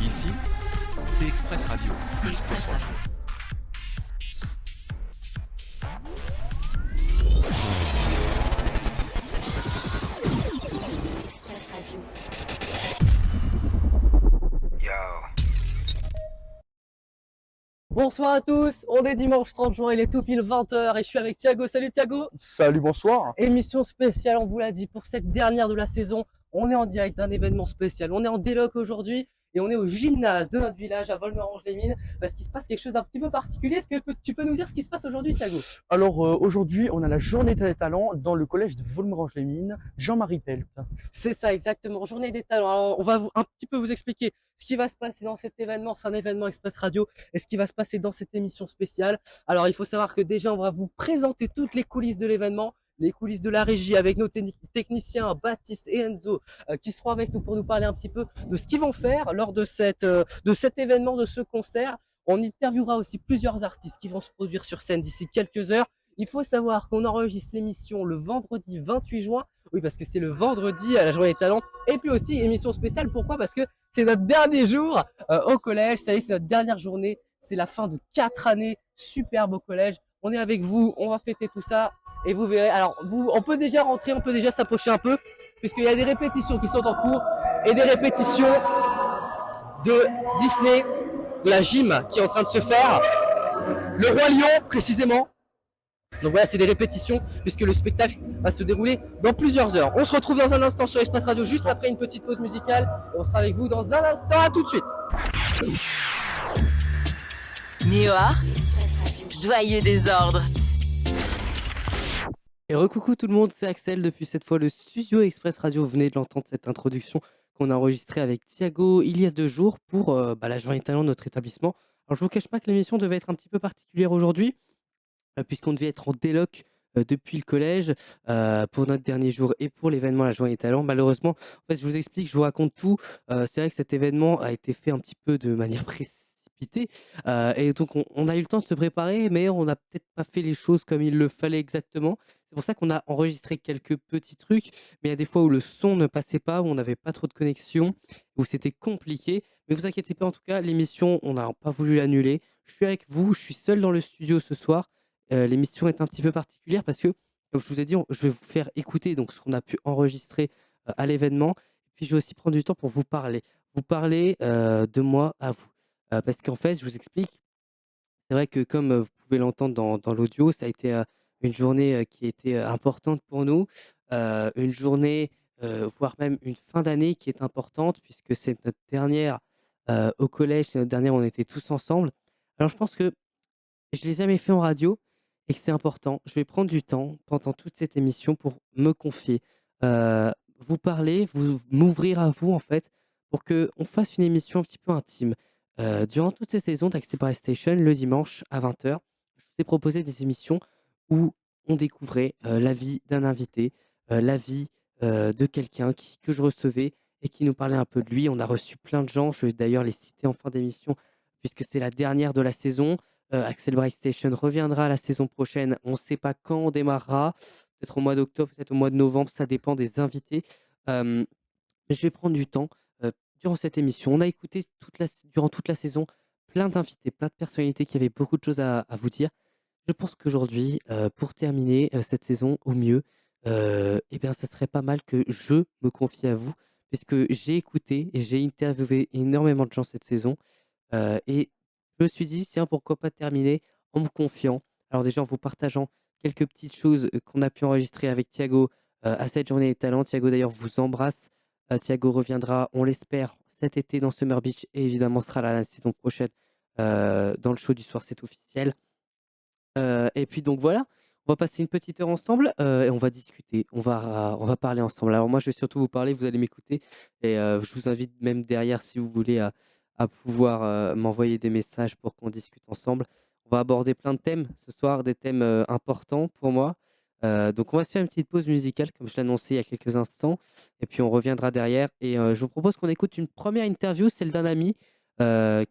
Ici, c'est Express Radio. Express Radio. Express Radio. Bonsoir à tous, on est dimanche 30 juin, il est tout pile 20h et je suis avec Thiago. Salut Thiago. Salut, bonsoir. Émission spéciale, on vous l'a dit, pour cette dernière de la saison. On est en direct d'un événement spécial. On est en déloc aujourd'hui et on est au gymnase de notre village à Volmerange-les-Mines parce qu'il se passe quelque chose d'un petit peu particulier. Est-ce que tu peux nous dire ce qui se passe aujourd'hui, Thiago? Alors aujourd'hui, on a la journée des talents dans le collège de Volmerange-les-Mines, Jean-Marie Pelt. C'est ça, exactement. Journée des talents. Alors, on va un petit peu vous expliquer ce qui va se passer dans cet événement. C'est un événement Express Radio. Et ce qui va se passer dans cette émission spéciale. Alors, il faut savoir que déjà, on va vous présenter toutes les coulisses de l'événement, les coulisses de la régie avec nos techniciens Baptiste et Enzo qui seront avec nous pour nous parler un petit peu de ce qu'ils vont faire lors de cet événement, de ce concert. On interviewera aussi plusieurs artistes qui vont se produire sur scène d'ici quelques heures. Il faut savoir qu'on enregistre l'émission le vendredi 28 juin. Oui, parce que c'est le vendredi à la Journée des Talents. Et puis aussi, émission spéciale. Pourquoi? Parce que c'est notre dernier jour au collège. Ça y est, c'est notre dernière journée. C'est la fin de 4 années. Superbe au collège. On est avec vous. On va fêter tout ça. Et vous verrez. Alors, on peut déjà rentrer. On peut déjà s'approcher un peu. Puisqu'il y a des répétitions qui sont en cours. Et des répétitions de Disney, de la gym qui est en train de se faire. Le Roi Lion, précisément. Donc voilà, c'est des répétitions puisque le spectacle va se dérouler dans plusieurs heures. On se retrouve dans un instant sur Express Radio juste après une petite pause musicale. Et on sera avec vous dans un instant. À tout de suite. Niort, joyeux désordre. Et recoucou tout le monde, c'est Axel depuis cette fois le studio Express Radio. Vous venez de l'entendre, cette introduction qu'on a enregistrée avec Thiago il y a 2 jours pour la Journée des Talents de notre établissement. Alors je vous cache pas que l'émission devait être un petit peu particulière aujourd'hui. Puisqu'on devait être en déloc depuis le collège pour notre dernier jour et pour l'événement La Journée des Talents. Malheureusement, en fait, je vous explique, je vous raconte tout. C'est vrai que cet événement a été fait un petit peu de manière précipitée et donc on a eu le temps de se préparer, mais on n'a peut-être pas fait les choses comme il le fallait exactement. C'est pour ça qu'on a enregistré quelques petits trucs, mais il y a des fois où le son ne passait pas, où on n'avait pas trop de connexion, où c'était compliqué. Mais vous inquiétez pas, en tout cas, l'émission, on n'a pas voulu l'annuler. Je suis avec vous, je suis seul dans le studio ce soir. L'émission est un petit peu particulière parce que, comme je vous ai dit, je vais vous faire écouter donc ce qu'on a pu enregistrer à l'événement. Et puis, je vais aussi prendre du temps pour vous parler. Vous parler de moi à vous. Parce qu'en fait, je vous explique, c'est vrai que comme vous pouvez l'entendre dans l'audio, ça a été une journée qui était importante pour nous. Une journée, voire même une fin d'année qui est importante puisque c'est notre dernière au collège, c'est notre dernière, on était tous ensemble. Alors, je pense que je ne l'ai jamais fait en radio et que c'est important. Je vais prendre du temps pendant toute cette émission pour me confier, vous parler, m'ouvrir à vous en fait, pour qu'on fasse une émission un petit peu intime. Durant toutes ces saisons d'Accès by Station, le dimanche à 20h, je vous ai proposé des émissions où on découvrait la vie d'un invité, la vie de quelqu'un que je recevais et qui nous parlait un peu de lui. On a reçu plein de gens, je vais d'ailleurs les citer en fin d'émission puisque c'est la dernière de la saison. Axel Bright Station reviendra la saison prochaine. On ne sait pas quand on démarrera. Peut-être au mois d'octobre, peut-être au mois de novembre. Ça dépend des invités. Mais je vais prendre du temps durant cette émission. On a écouté durant toute la saison plein d'invités, plein de personnalités qui avaient beaucoup de choses à vous dire. Je pense qu'aujourd'hui, pour terminer cette saison au mieux, eh bien, ça serait pas mal que je me confie à vous, puisque j'ai écouté et j'ai interviewé énormément de gens cette saison. Et je me suis dit, tiens, pourquoi pas terminer en me confiant. Alors déjà, en vous partageant quelques petites choses qu'on a pu enregistrer avec Thiago à cette journée des talents. Thiago, d'ailleurs, vous embrasse. Thiago reviendra, on l'espère, cet été dans Summer Beach et évidemment sera là la saison prochaine dans le show du soir, c'est officiel. Et puis donc voilà, on va passer une petite heure ensemble et on va discuter, on va parler ensemble. Alors moi, je vais surtout vous parler, vous allez m'écouter et je vous invite même derrière si vous voulez à pouvoir m'envoyer des messages pour qu'on discute ensemble. On va aborder plein de thèmes ce soir, des thèmes importants pour moi. Donc on va se faire une petite pause musicale comme je l'ai annoncé il y a quelques instants et puis on reviendra derrière et je vous propose qu'on écoute une première interview, celle d'un ami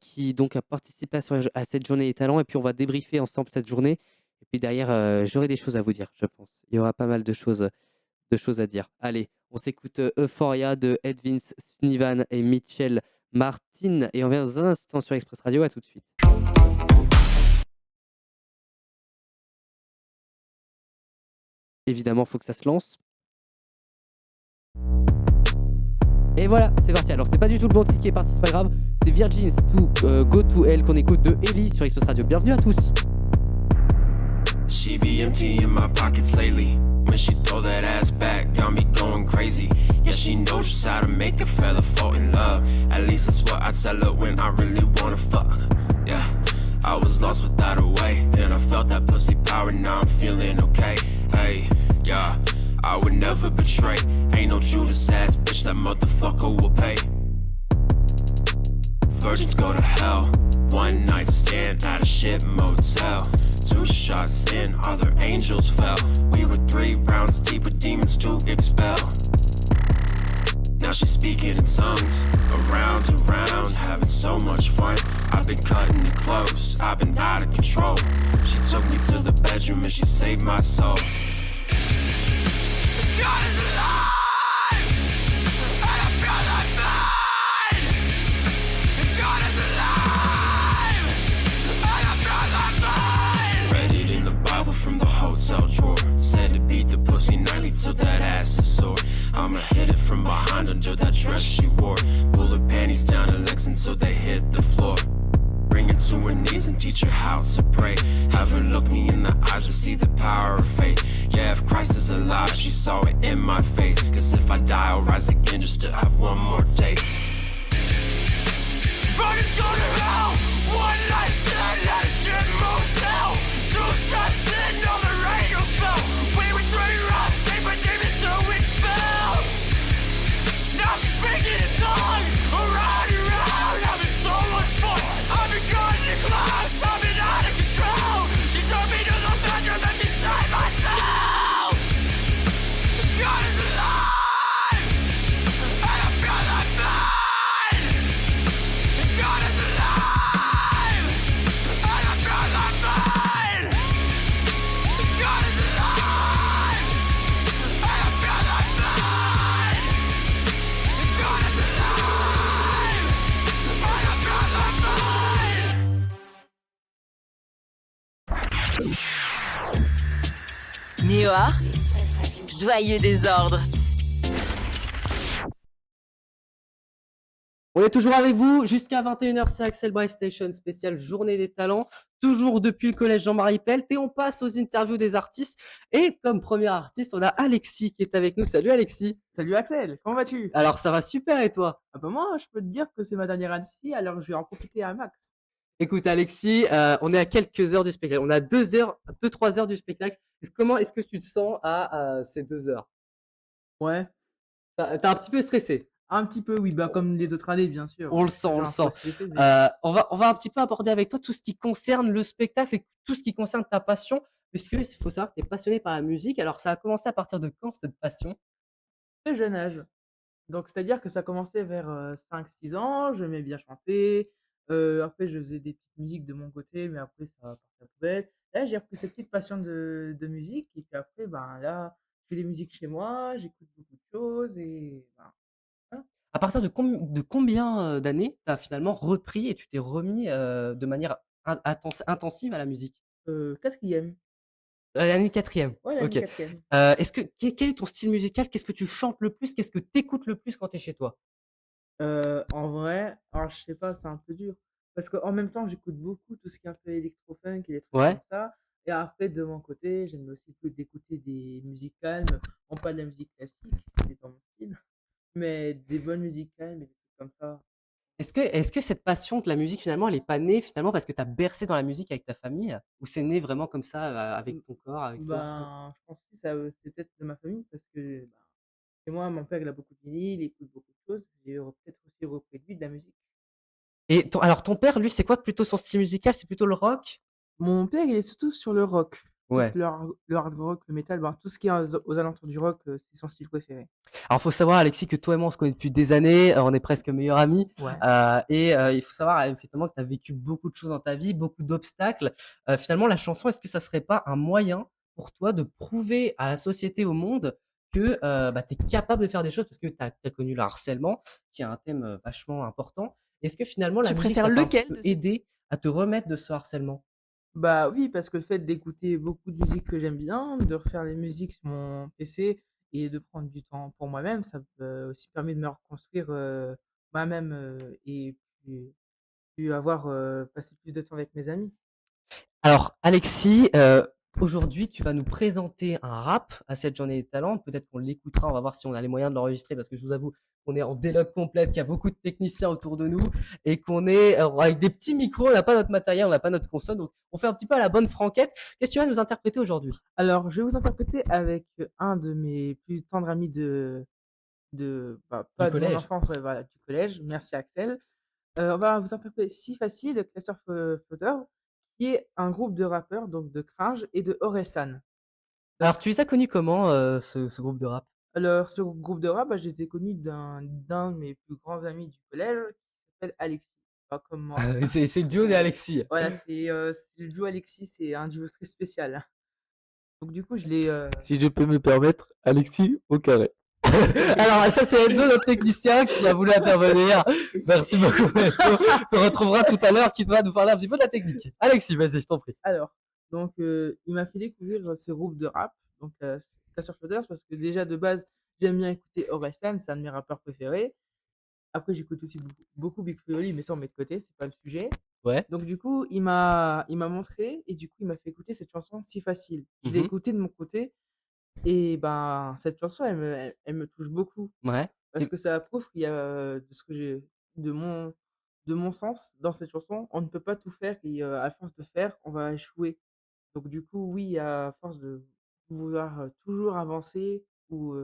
qui donc a participé à cette journée des talents et puis on va débriefer ensemble cette journée et puis derrière j'aurai des choses à vous dire, je pense. Il y aura pas mal de choses de choses à dire. Allez, on s'écoute Euphoria de Edwin Sunivan et Mitchell Martin. Et on revient dans un instant sur Express Radio. À tout de suite. Évidemment, il faut que ça se lance. Et voilà, c'est parti. Alors, c'est pas du tout le bon titre qui est parti, c'est pas grave. C'est Virgins to Go to Hell qu'on écoute de Ellie sur Express Radio. Bienvenue à tous. She be empty in my pockets lately. When she throw that ass back, got me going crazy. Yeah, she knows just how to make a fella fall in love. At least that's what I tell her when I really wanna fuck. Yeah, I was lost without a way. Then I felt that pussy power, now I'm feeling okay. Hey, yeah, I would never betray. Ain't no Judas ass bitch, that motherfucker will pay. Virgins go to hell. One night stand at a shit motel. 2 shots in, other angels fell. We were 3 rounds deep with demons to expel. Now she's speaking in tongues, around and round, having so much fun. I've been cutting it close, I've been out of control. She took me to the bedroom and she saved my soul. God is alive, and I feel like mine. God is alive, and I feel like mine. Read it in the Bible from the hotel drawer. Said to beat the pussy nightly till that ass is sore. I'ma hit it from behind under that dress she wore. Pull her panties down her legs until they hit the floor. Bring her to her knees and teach her how to pray. Have her look me in the eyes to see the power of faith. Yeah, if Christ is alive, she saw it in my face. Cause if I die, I'll rise again just to have one more taste. Virgins go to hell. One night stand at a shit motel. 2 shots in, all the angels fell. We were 3 rounds deep with demons to expel. Now she's speaking in tongues, around and round, having so much fun. I've been cutting the class, I've been out of control. She took me to the bedroom and she saved my soul. God is alive, and I feel like mine. God is alive, and I feel like mine. God is alive, and I feel like mine. God is alive, and I feel like mine. Niort, Express Radio. joyeux désordre. On est toujours avec vous jusqu'à 21h, c'est Axel Bright Station, spéciale Journée des Talents, toujours depuis le collège Jean-Marie Pelt, et on passe aux interviews des artistes. Et comme premier artiste, on a Alexis qui est avec nous. Salut Alexis. Salut Axel, comment vas-tu? Alors ça va super et toi? Ah bah moi, je peux te dire que c'est ma dernière année ici, alors je vais en profiter à max. Écoute Alexis, on est à quelques heures du spectacle. On a 2-3 heures du spectacle. Comment est-ce que tu te sens à ces 2 heures? Ouais, T'es un petit peu stressé. un petit peu, oui, bah comme les autres années, bien sûr. On le sent, on le J'ai un peu sent. stressé, mais- On va un petit peu aborder avec toi tout ce qui concerne le spectacle et tout ce qui concerne ta passion, puisque il faut savoir que tu es passionné par la musique. Alors ça a commencé à partir de quand cette passion? Très jeune âge. Donc c'est-à-dire que ça commençait vers 5-6 ans, j'aimais bien chanter. Après, je faisais des petites musiques de mon côté, mais après, ça partait à la poubelle. Là, j'ai repris cette petite passion de musique, et puis après, ben là, je fais des musiques chez moi, j'écoute beaucoup de choses, et ben, voilà. À partir de combien d'années tu as finalement repris et tu t'es remis de manière intensive à la musique? 4e. L'année 4e. Ouais, l'année Ok. 4e. Quel est ton style musical? Qu'est-ce que tu chantes le plus? Qu'est-ce que tu écoutes le plus quand tu es chez toi? En vrai, alors je sais pas, c'est un peu dur. Parce qu'en même temps, j'écoute beaucoup tout ce qui est un peu électro-funk et des trucs Ouais. comme ça. Et après, de mon côté, j'aime aussi d'écouter des musiques calmes. Non pas de la musique classique, c'est pas mon style. Mais des bonnes musiques calmes et des trucs comme ça. Est-ce que cette passion de la musique, finalement, elle est pas née finalement parce que tu as bercé dans la musique avec ta famille? Ou c'est né vraiment comme ça, avec ton corps, avec toi? Ben, je pense que ça, c'est peut-être de ma famille parce que ben, chez moi, mon père, il a beaucoup de vinyles, il écoute beaucoup de choses. J'ai peut-être aussi repris de lui de la musique. Et alors ton père, lui, c'est quoi plutôt son style musical? C'est plutôt le rock? Mon père, il est surtout sur le rock. Ouais. Le hard rock, le métal, ben, tout ce qui est aux alentours du rock, c'est son style préféré. Alors faut savoir Alexis que toi et moi on se connaît depuis des années, on est presque meilleurs amis. Ouais. Il faut savoir effectivement que tu as vécu beaucoup de choses dans ta vie, beaucoup d'obstacles. Finalement la chanson, est-ce que ça serait pas un moyen pour toi de prouver à la société, au monde que tu es capable de faire des choses parce que tu as connu le harcèlement, qui est un thème vachement important. Est-ce que finalement la Tu musique préfères t'a pas un lequel petit peu de ces aidé à te remettre de ce harcèlement? Bah oui, parce que le fait d'écouter beaucoup de musique que j'aime bien, de refaire les musiques sur mon PC et de prendre du temps pour moi-même, ça me aussi permet de me reconstruire moi-même et puis avoir passé plus de temps avec mes amis. Alors, Alexis, aujourd'hui, tu vas nous présenter un rap à cette journée des talents. Peut-être qu'on l'écoutera, on va voir si on a les moyens de l'enregistrer parce que je vous avoue qu'on est en déloc complète, qu'il y a beaucoup de techniciens autour de nous et qu'on est avec des petits micros, on n'a pas notre matériel, on n'a pas notre console, donc on fait un petit peu à la bonne franquette. Qu'est-ce que tu vas nous interpréter aujourd'hui? Alors, je vais vous interpréter avec un de mes plus tendres amis Du pas de mon collège? enfance, ouais, voilà, du collège. Merci Axel. On va vous interpréter Si Facile de Cluster Flotters, qui est un groupe de rappeurs, donc de Cringe et de Orelsan. Alors, tu les as connus comment, ce groupe de rap? Alors, ce groupe de rap, bah, je les ai connus d'un de mes plus grands amis du collège qui s'appelle Alexis, pas comme moi. C'est le duo des Alexis. Voilà, c'est le duo Alexis, c'est un duo très spécial. Donc du coup, je l'ai Si je peux me permettre, Alexis au carré. Alors, ça, c'est Enzo, notre technicien, qui a voulu intervenir. Merci beaucoup, Enzo. On retrouvera tout à l'heure, qui va nous parler un petit peu de la technique. Alexis, vas-y, je t'en prie. alors, donc il m'a fait découvrir ce groupe de rap, donc Cluster Flotters, parce que déjà de base, j'aime bien écouter Orelsan, c'est un de mes rappeurs préférés. Après, j'écoute aussi beaucoup Big Flo et Oli, mais ça on met de côté, c'est pas le sujet. Ouais. Donc du coup, il m'a montré et du coup, il m'a fait écouter cette chanson Si Facile. Je l'ai Mhm. écoutée de mon côté et ben cette chanson, elle me touche beaucoup Ouais. parce que ça prouve qu'il y a de ce que j'ai de mon sens dans cette chanson, on ne peut pas tout faire et à force de faire, on va échouer. Donc du coup, oui, à force de vouloir toujours avancer ou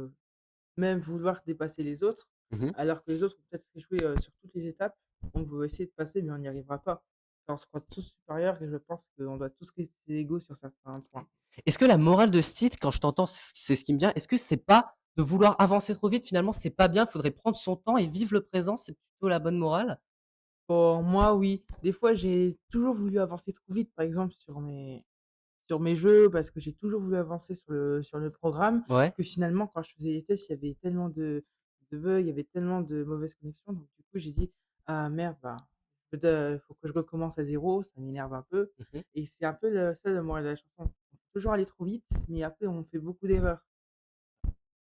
même vouloir dépasser les autres, Mhm. alors que les autres ont peut-être échoué sur toutes les étapes. On veut essayer de passer, mais on n'y arrivera pas. On se croit tous supérieurs et je pense qu'on doit tous rester égaux sur certains points. Est-ce que la morale de ce titre, quand je t'entends, c'est ce qui me vient, est-ce que c'est pas de vouloir avancer trop vite, finalement, c'est pas bien, il faudrait prendre son temps et vivre le présent, c'est plutôt la bonne morale? Pour moi, oui. Des fois, j'ai toujours voulu avancer trop vite, par exemple sur mes jeux, parce que j'ai toujours voulu avancer sur le programme, Ouais. que finalement, quand je faisais les tests, il y avait tellement de bugs, il y avait tellement de mauvaises connexions. Donc, du coup, j'ai dit, ah merde, bah, faut que je recommence à zéro, ça m'énerve un peu. Mhm. Et c'est un peu ça le moral de la chanson. On peut toujours aller trop vite, mais après, on fait beaucoup d'erreurs.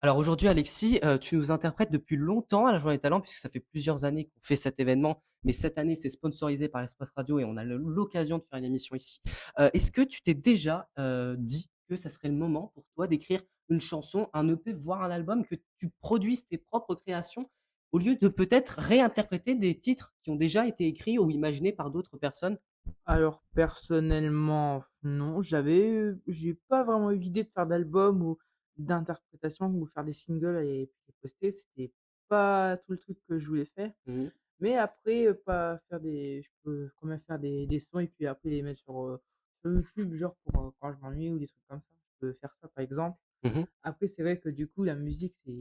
Alors aujourd'hui, Alexis, tu nous interprètes depuis longtemps à la Journée des Talents, puisque ça fait plusieurs années qu'on fait cet événement, mais cette année, c'est sponsorisé par Express Radio et on a l'occasion de faire une émission ici. Est-ce que tu t'es déjà dit que ça serait le moment pour toi d'écrire une chanson, un EP, voire un album, que tu produises tes propres créations, au lieu de peut-être réinterpréter des titres qui ont déjà été écrits ou imaginés par d'autres personnes? Alors personnellement, non, j'ai pas vraiment eu l'idée de faire d'album ou d'interprétation ou faire des singles et puis les poster, c'était pas tout le truc que je voulais faire. Mhm. Mais après, pas faire je peux quand même faire des sons et puis après les mettre sur YouTube, genre pour quand je m'ennuie ou des trucs comme ça. Je peux faire ça par exemple. Mhm. Après, c'est vrai que du coup, la musique, c'est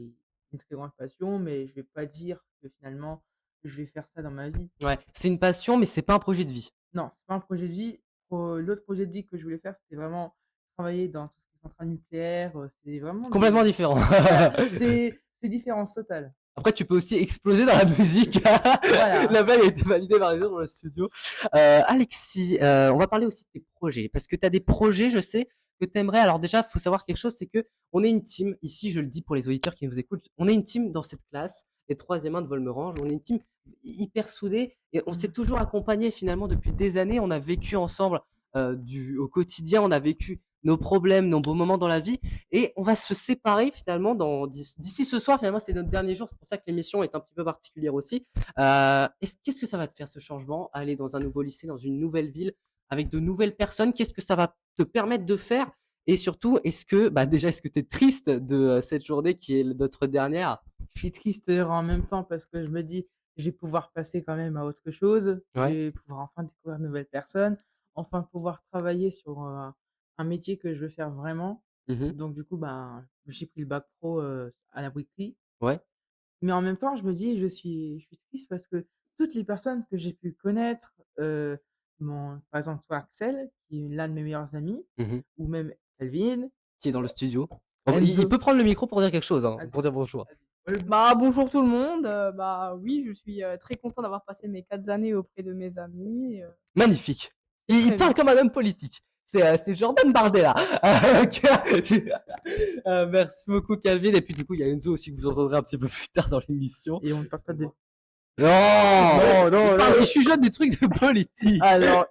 une très grande passion, mais je vais pas dire que finalement, je vais faire ça dans ma vie. Ouais, c'est une passion, mais c'est pas un projet de vie. Non, c'est pas un projet de vie. L'autre projet de vie que je voulais faire, c'était vraiment travailler dans tout ce qui est centrale nucléaire. C'est vraiment Complètement différent. voilà, c'est différence totale. Après, tu peux aussi exploser dans la musique. Voilà. La blague a été validée par les gens dans le studio. Alexis, on va parler aussi de tes projets. Parce que tu as des projets, je sais, que tu aimerais. Alors déjà, il faut savoir quelque chose, c'est que on est une team. Ici, je le dis pour les auditeurs qui nous écoutent, on est une team dans cette classe, les 3e de Volmerange. On est une team hyper soudée et on s'est toujours accompagnés finalement depuis des années. On a vécu ensemble au quotidien, on a vécu nos problèmes, nos beaux moments dans la vie. Et on va se séparer finalement d'ici ce soir. Finalement, c'est notre dernier jour. C'est pour ça que l'émission est un petit peu particulière aussi. Qu'est-ce que ça va te faire ce changement? Aller dans un nouveau lycée, dans une nouvelle ville, avec de nouvelles personnes. Qu'est-ce que ça va te permettre de faire? Et surtout, est-ce que tu es triste de cette journée qui est notre dernière? Je suis triste en même temps parce que je me dis, je vais pouvoir passer quand même à autre chose. Je Ouais. vais pouvoir enfin découvrir de nouvelles personnes, enfin pouvoir travailler sur un métier que je veux faire vraiment. Mhm. Donc du coup, ben, j'ai pris le bac pro à la brickerie. Ouais. Mais en même temps, je me dis, je suis triste parce que toutes les personnes que j'ai pu connaître, par exemple toi Axel, qui est l'un de mes meilleurs amis, Mhm. ou même Calvin, Qui est dans le studio. Il peut prendre le micro pour dire quelque chose, hein, Vas-y. pour dire bonjour. Bah, bonjour tout le monde. Bah oui, je suis très content d'avoir passé mes 4 années auprès de mes amis. Magnifique. Il Très parle bien. comme un homme politique. C'est Jordan Bardella. Merci beaucoup, Calvin. Et puis, du coup, il y a Enzo aussi que vous entendrez un petit peu plus tard dans l'émission. Et on ne parle pas de. Non, je suis jeune des trucs de politique. Alors,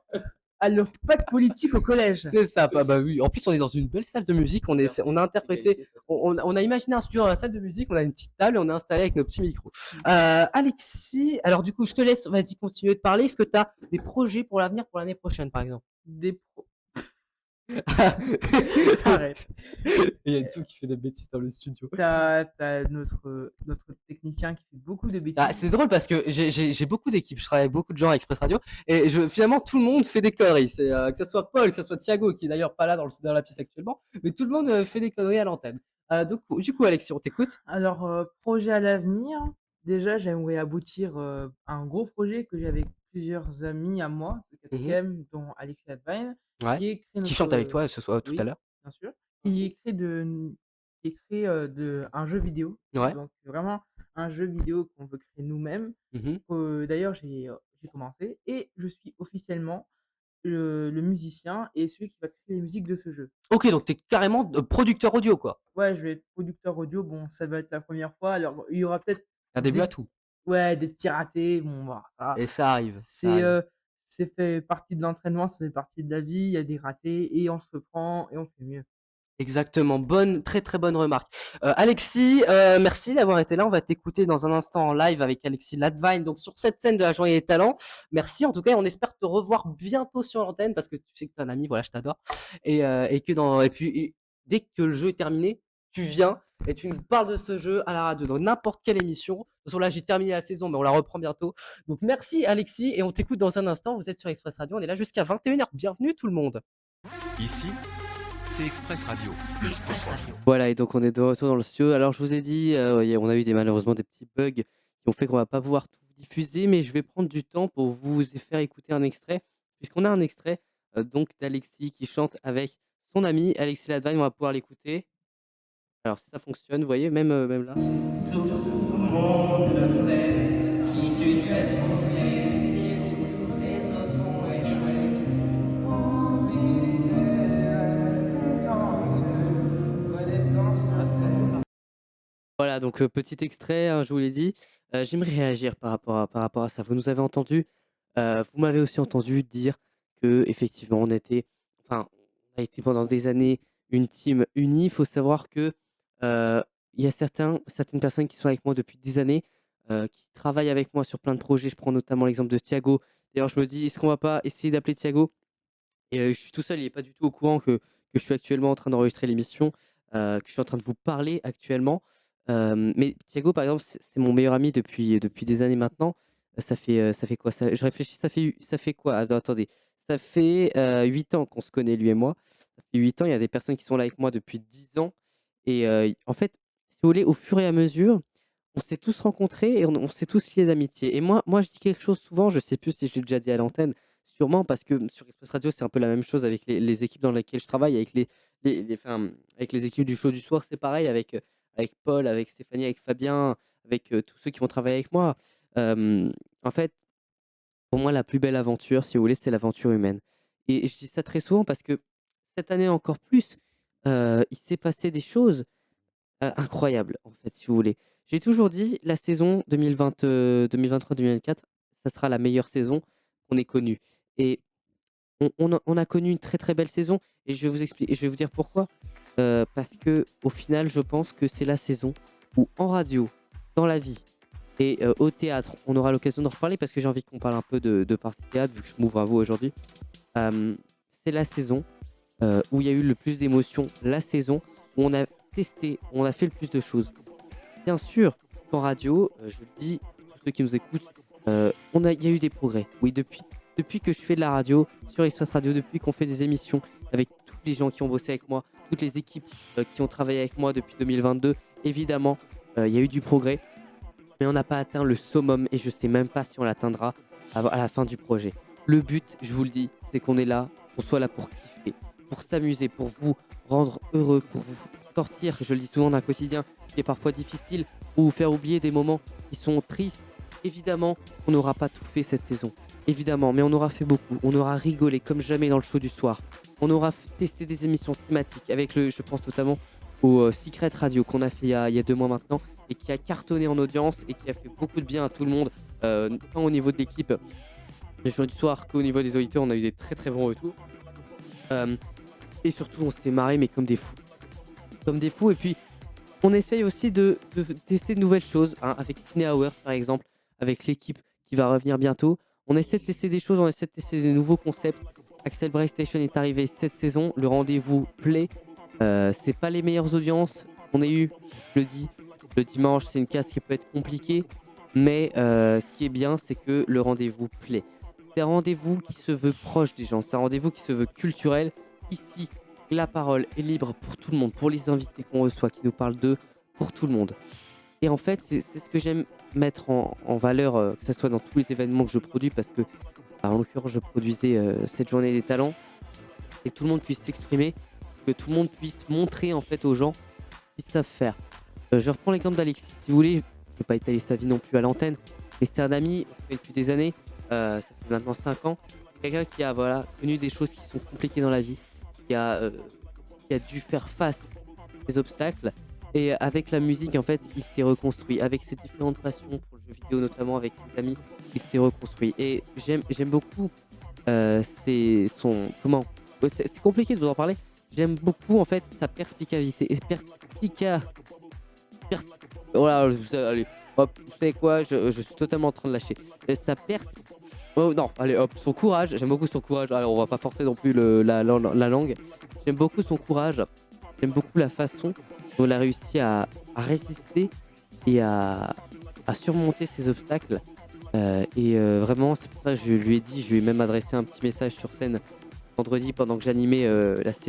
pas de politique au collège. C'est ça, bah oui. En plus, on est dans une belle salle de musique. On a interprété, on a imaginé un studio dans la salle de musique. On a une petite table et on est installé avec nos petits micros. Alexis, alors du coup, je te laisse. Vas-y, continuer de parler. Est-ce que tu as des projets pour l'avenir, pour l'année prochaine, par exemple? Des pro. Arrête. Il y a Enzo qui fait des bêtises dans le studio. T'as notre technicien qui fait beaucoup de bêtises. Ah, c'est drôle parce que j'ai beaucoup d'équipes. Je travaille avec beaucoup de gens à Express Radio et finalement tout le monde fait des conneries. C'est que ce soit Paul, que ce soit Thiago qui est d'ailleurs pas là dans la pièce actuellement, mais tout le monde fait des conneries à l'antenne. Du coup, Alexis, on t'écoute. Alors, projet à l'avenir. Déjà, j'aimerais aboutir à un gros projet que j'ai avec plusieurs amis à moi, de 4e, dont Alexis Advine, Ouais. qui est créé Qui chante avec toi ce soir tout oui, à l'heure. bien sûr, qui est créé un jeu vidéo. Ouais. Donc, vraiment un jeu vidéo qu'on veut créer nous-mêmes. D'ailleurs, j'ai commencé et je suis officiellement le musicien et celui qui va créer les musiques de ce jeu. Ok, donc t'es carrément producteur audio, quoi. Ouais, je vais être producteur audio. Bon, ça va être la première fois. Alors, il y aura peut-être Un début des- à tout. ouais, des petits ratés. Bon, voilà, ça. Et ça arrive. ça arrive. C'est fait partie de l'entraînement, ça fait partie de la vie. Il y a des ratés et on se reprend et on fait mieux. Exactement, très très bonne remarque. Alexis, merci d'avoir été là. On va t'écouter dans un instant en live avec Alexis Ladvine, donc sur cette scène de la Journée des Talents. Merci en tout cas, on espère te revoir bientôt sur l'antenne parce que tu sais que t'es un ami, voilà, je t'adore. Et puis dès que le jeu est terminé, tu viens et tu nous parles de ce jeu à la radio, dans n'importe quelle émission. De toute façon, là, j'ai terminé la saison, mais on la reprend bientôt. Donc merci Alexis et on t'écoute dans un instant. Vous êtes sur Express Radio, on est là jusqu'à 21h. Bienvenue tout le monde. Ici, c'est Express Radio. Express Radio. Voilà, et donc on est de retour dans le studio. Alors je vous ai dit, on a eu malheureusement des petits bugs qui ont fait qu'on va pas pouvoir tout diffuser, mais je vais prendre du temps pour vous faire écouter un extrait, puisqu'on a un extrait donc d'Alexis qui chante avec son ami Alexis Ladvine. On va pouvoir l'écouter. Alors si ça fonctionne, vous voyez, même là. Voilà, donc petit extrait, hein, je vous l'ai dit. J'aimerais réagir par rapport à ça. Vous nous avez entendu, vous m'avez aussi entendu dire que effectivement on a été pendant des années une team unie. Il faut savoir que il y a certaines personnes qui sont avec moi depuis des années, qui travaillent avec moi sur plein de projets. Je prends notamment l'exemple de Thiago. D'ailleurs, je me dis, est-ce qu'on va pas essayer d'appeler Thiago? Et je suis tout seul, il n'est pas du tout au courant que je suis actuellement en train d'enregistrer l'émission, que je suis en train de vous parler actuellement. Mais Thiago, par exemple, c'est mon meilleur ami depuis des années maintenant. Ça fait quoi ça, je réfléchis, ça fait quoi? Attendez, ça fait 8 ans qu'on se connaît, lui et moi. Ça fait 8 ans, il y a des personnes qui sont là avec moi depuis 10 ans. Et en fait, si vous voulez, au fur et à mesure, on s'est tous rencontrés et on s'est tous liés d'amitié. Et moi, je dis quelque chose souvent, je sais plus si je l'ai déjà dit à l'antenne, sûrement parce que sur Express Radio, c'est un peu la même chose avec les équipes dans lesquelles je travaille, avec avec les équipes du show du soir, c'est pareil, avec Paul, avec Stéphanie, avec Fabien, avec tous ceux qui vont travailler avec moi. En fait, pour moi, la plus belle aventure, si vous voulez, c'est l'aventure humaine. Et je dis ça très souvent parce que cette année encore plus, il s'est passé des choses incroyables, en fait, si vous voulez. J'ai toujours dit, la saison 2023-2024, ça sera la meilleure saison qu'on ait connue. Et on a connu une très très belle saison, et je vais vous expliquer, je vais vous dire pourquoi. Parce que au final, je pense que c'est la saison où en radio, dans la vie et au théâtre, on aura l'occasion d'en reparler parce que j'ai envie qu'on parle un peu de partie théâtre vu que je m'ouvre à vous aujourd'hui. C'est la saison où il y a eu le plus d'émotions, la saison où on a testé, on a fait le plus de choses. Bien sûr qu'en radio, je le dis, tous ceux qui nous écoutent, il y a eu des progrès. Oui, depuis que je fais de la radio, sur Express Radio, depuis qu'on fait des émissions avec tous les gens qui ont bossé avec moi, toutes les équipes qui ont travaillé avec moi depuis 2022, évidemment, il y a eu du progrès, mais on n'a pas atteint le summum et je ne sais même pas si on l'atteindra à la fin du projet. Le but, je vous le dis, c'est qu'on est là, qu'on soit là pour kiffer, pour s'amuser, pour vous rendre heureux, pour vous sortir, je le dis souvent, d'un quotidien qui est parfois difficile ou vous faire oublier des moments qui sont tristes. Évidemment, on n'aura pas tout fait cette saison. Évidemment, mais on aura fait beaucoup. On aura rigolé comme jamais dans le show du soir. On aura testé des émissions thématiques avec je pense notamment au Secret Radio qu'on a fait il y a 2 mois maintenant et qui a cartonné en audience et qui a fait beaucoup de bien à tout le monde, tant au niveau de l'équipe du show du soir qu'au niveau des auditeurs. On a eu des très très bons retours. Et surtout, on s'est marré mais comme des fous. Comme des fous. Et puis, on essaye aussi de tester de nouvelles choses, hein, avec Ciné Hours par exemple, avec l'équipe qui va revenir bientôt. On essaie de tester des choses, on essaie de tester des nouveaux concepts. Axel Break Station est arrivé cette saison, le rendez-vous plaît. C'est pas les meilleures audiences qu'on ait eu, je le dis. Le dimanche, c'est une case qui peut être compliquée, mais ce qui est bien, c'est que le rendez-vous plaît. C'est un rendez-vous qui se veut proche des gens, c'est un rendez-vous qui se veut culturel. Ici, la parole est libre pour tout le monde, pour les invités qu'on reçoit, qui nous parlent d'eux, pour tout le monde. Et en fait, c'est ce que j'aime mettre en valeur, que ce soit dans tous les événements que je produis, parce que, en l'occurrence, je produisais cette journée des talents, et que tout le monde puisse s'exprimer, que tout le monde puisse montrer en fait aux gens ce qu'ils savent faire. Je reprends l'exemple d'Alexis, si vous voulez, je ne vais pas étaler sa vie non plus à l'antenne, mais c'est un ami, on se connaît depuis des années, ça fait maintenant 5 ans, quelqu'un qui a connu des choses qui sont compliquées dans la vie, qui a dû faire face à ces obstacles. Et avec la musique, en fait, il s'est reconstruit. Avec ses différentes passions pour le jeu vidéo, notamment avec ses amis, il s'est reconstruit. Et j'aime beaucoup c'est compliqué de vous en parler. J'aime beaucoup, en fait, sa perspicacité. Voilà, allez, hop, vous savez quoi, je suis totalement en train de lâcher. Oh non, allez, hop, son courage. J'aime beaucoup son courage. Alors, on va pas forcer non plus la langue. J'aime beaucoup son courage. J'aime beaucoup la façon dont il a réussi à résister et à surmonter ces obstacles. Vraiment, c'est pour ça que je lui ai dit, je lui ai même adressé un petit message sur scène vendredi pendant que j'animais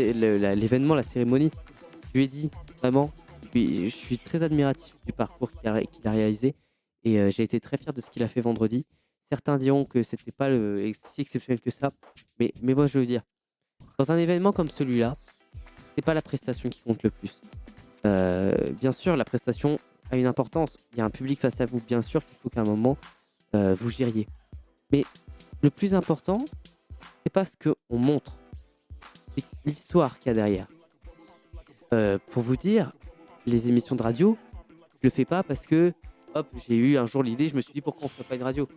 l'événement, la cérémonie. Je lui ai dit, vraiment, je suis très admiratif du parcours qu'il a réalisé et j'ai été très fier de ce qu'il a fait vendredi. Certains diront que c'était pas si exceptionnel que ça, mais moi je veux dire, dans un événement comme celui-là, c'est pas la prestation qui compte le plus. Bien sûr, la prestation a une importance. Il y a un public face à vous, bien sûr qu'il faut qu'à un moment vous gériez. Mais le plus important, c'est pas ce qu'on montre, c'est l'histoire qu'il y a derrière. Pour vous dire, les émissions de radio, je le fais pas parce que, hop, j'ai eu un jour l'idée, je me suis dit pourquoi on ferait pas une radio.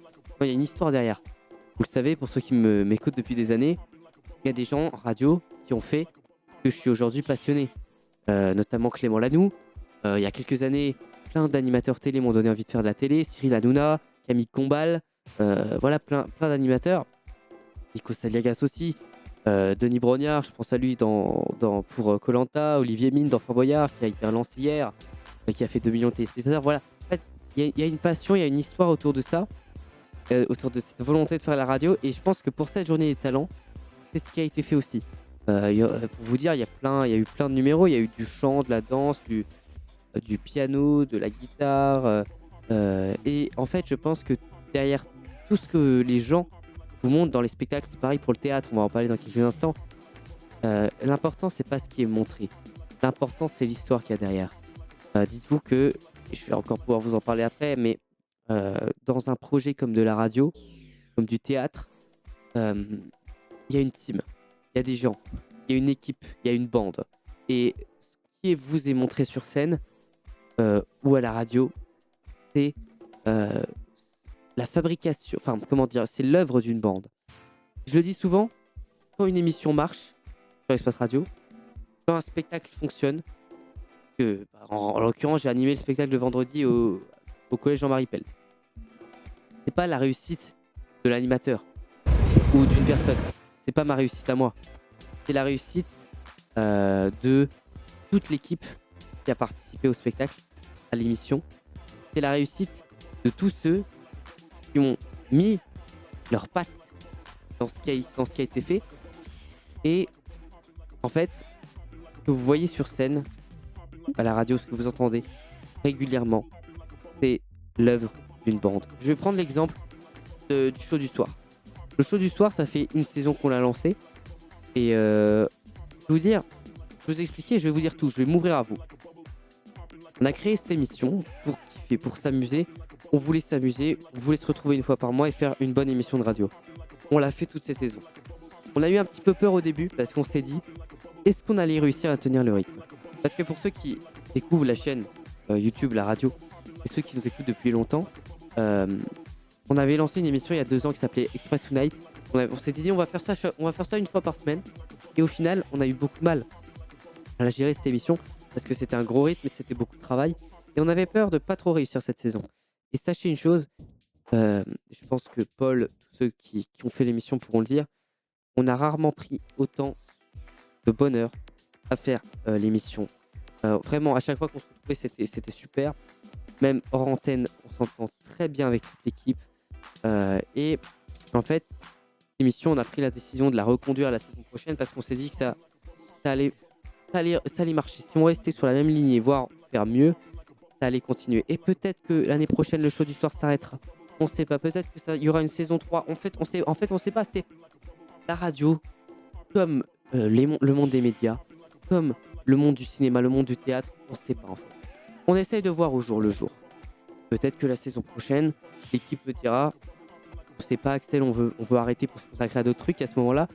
Il y a une histoire derrière. Vous le savez, pour ceux qui m'écoutent depuis des années, il y a des gens en radio qui ont fait que je suis aujourd'hui passionné. Notamment Clément Lanoux. Il y a quelques années, plein d'animateurs télé m'ont donné envie de faire de la télé. Cyril Hanouna, Camille Combal, voilà, plein d'animateurs. Nico Saliagas aussi. Denis Brognard, je pense à lui pour Koh-Lanta. Olivier Mine dans Fort Boyard, qui a été relancé hier, qui a fait 2 millions de téléspectateurs. Voilà. En fait, il y a une passion, il y a une histoire autour de ça, autour de cette volonté de faire la radio. Et je pense que pour cette journée des talents, c'est ce qui a été fait aussi. Pour vous dire, il y a eu plein de numéros. Il y a eu du chant, de la danse, du piano, de la guitare. Et en fait, je pense que derrière tout ce que les gens vous montrent dans les spectacles, c'est pareil pour le théâtre, on va en parler dans quelques instants. L'important, c'est pas ce qui est montré. L'important, c'est l'histoire qu'il y a derrière. Dites-vous que, et je vais encore pouvoir vous en parler après, mais dans un projet comme de la radio, comme du théâtre, il y a une team. Il y a des gens, il y a une équipe, il y a une bande. Et ce qui vous est montré sur scène ou à la radio, c'est la fabrication, c'est l'œuvre d'une bande. Je le dis souvent, quand une émission marche sur Espace Radio, quand un spectacle fonctionne, en l'occurrence, j'ai animé le spectacle de vendredi au collège Jean-Marie Pelt. C'est pas la réussite de l'animateur ou d'une personne. C'est pas ma réussite à moi. C'est la réussite de toute l'équipe qui a participé au spectacle, à l'émission. C'est la réussite de tous ceux qui ont mis leurs pattes dans ce qui a été fait. Et en fait, ce que vous voyez sur scène, à la radio, ce que vous entendez régulièrement, c'est l'œuvre d'une bande. Je vais prendre l'exemple du show du soir. Le show du soir, ça fait une saison qu'on l'a lancé. Et je vais vous dire, je vous ai expliqué, je vais vous dire tout, je vais m'ouvrir à vous. On a créé cette émission pour kiffer, pour s'amuser. On voulait s'amuser, on voulait se retrouver une fois par mois et faire une bonne émission de radio. On l'a fait toutes ces saisons. On a eu un petit peu peur au début parce qu'on s'est dit, est-ce qu'on allait réussir à tenir le rythme? Parce que pour ceux qui découvrent la chaîne YouTube, la radio, et ceux qui nous écoutent depuis longtemps, on avait lancé une émission il y a 2 ans qui s'appelait Express Tonight. On s'était dit, on va faire ça une fois par semaine. Et au final, on a eu beaucoup de mal à gérer cette émission parce que c'était un gros rythme et c'était beaucoup de travail. Et on avait peur de pas trop réussir cette saison. Et sachez une chose, je pense que Paul, tous ceux qui ont fait l'émission pourront le dire, on a rarement pris autant de bonheur à faire l'émission. Vraiment, à chaque fois qu'on se retrouvait, c'était super. Même hors antenne, on s'entend très bien avec toute l'équipe. Et en fait, l'émission, on a pris la décision de la reconduire à la saison prochaine parce qu'on s'est dit que ça allait marcher. Si on restait sur la même ligne, voire faire mieux, ça allait continuer. Et peut-être que l'année prochaine, le show du soir s'arrêtera. On ne sait pas. Peut-être qu'il y aura une saison 3. En fait, on sait pas. C'est la radio, comme le monde des médias, comme le monde du cinéma, le monde du théâtre. On ne sait pas, en fait. On essaye de voir au jour le jour. Peut-être que la saison prochaine, l'équipe me dira, on ne sait pas, Axel, on veut arrêter pour se consacrer à d'autres trucs. À ce moment-là,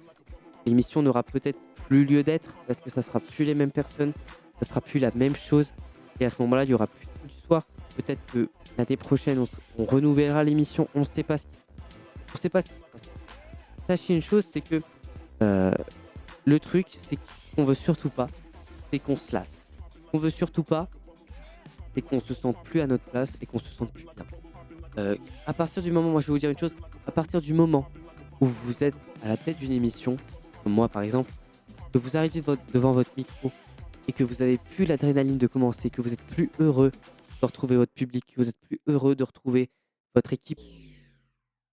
l'émission n'aura peut-être plus lieu d'être parce que ça sera plus les mêmes personnes, ça sera plus la même chose. Et à ce moment-là, il y aura plus de du soir. Peut-être que l'année prochaine, on renouvellera l'émission. On ne sait pas ce qui se passe. Sachez une chose, c'est que le truc, c'est qu'on veut surtout pas, c'est qu'on se lasse. Ce qu'on veut surtout pas, c'est qu'on se sente plus à notre place et qu'on se sente plus bien. À partir du moment, moi je vais vous dire une chose, à partir du moment où vous êtes à la tête d'une émission, comme moi par exemple, que vous arrivez devant votre micro et que vous n'avez plus l'adrénaline de commencer, que vous êtes plus heureux de retrouver votre public, que vous êtes plus heureux de retrouver votre équipe,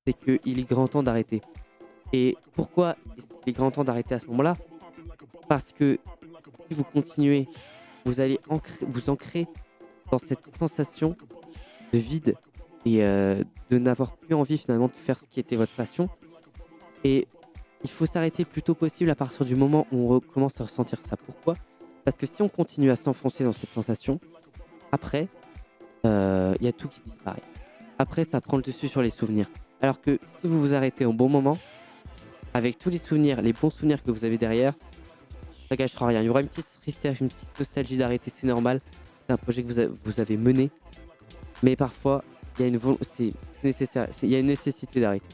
c'est qu'il est grand temps d'arrêter. Et pourquoi il est grand temps d'arrêter à ce moment-là? Parce que si vous continuez, vous allez vous ancrer dans cette sensation de vide et de n'avoir plus envie finalement de faire ce qui était votre passion. Et il faut s'arrêter le plus tôt possible à partir du moment où on commence à ressentir ça. Pourquoi? Parce que si on continue à s'enfoncer dans cette sensation, après, il y a tout qui disparaît. Après, ça prend le dessus sur les souvenirs. Alors que si vous vous arrêtez au bon moment, avec tous les souvenirs, les bons souvenirs que vous avez derrière, ça gâchera rien. Il y aura une petite tristesse, une petite nostalgie d'arrêter, c'est normal. C'est un projet que vous avez mené. Mais parfois, il y a c'est nécessaire. Il y a une nécessité d'arrêter.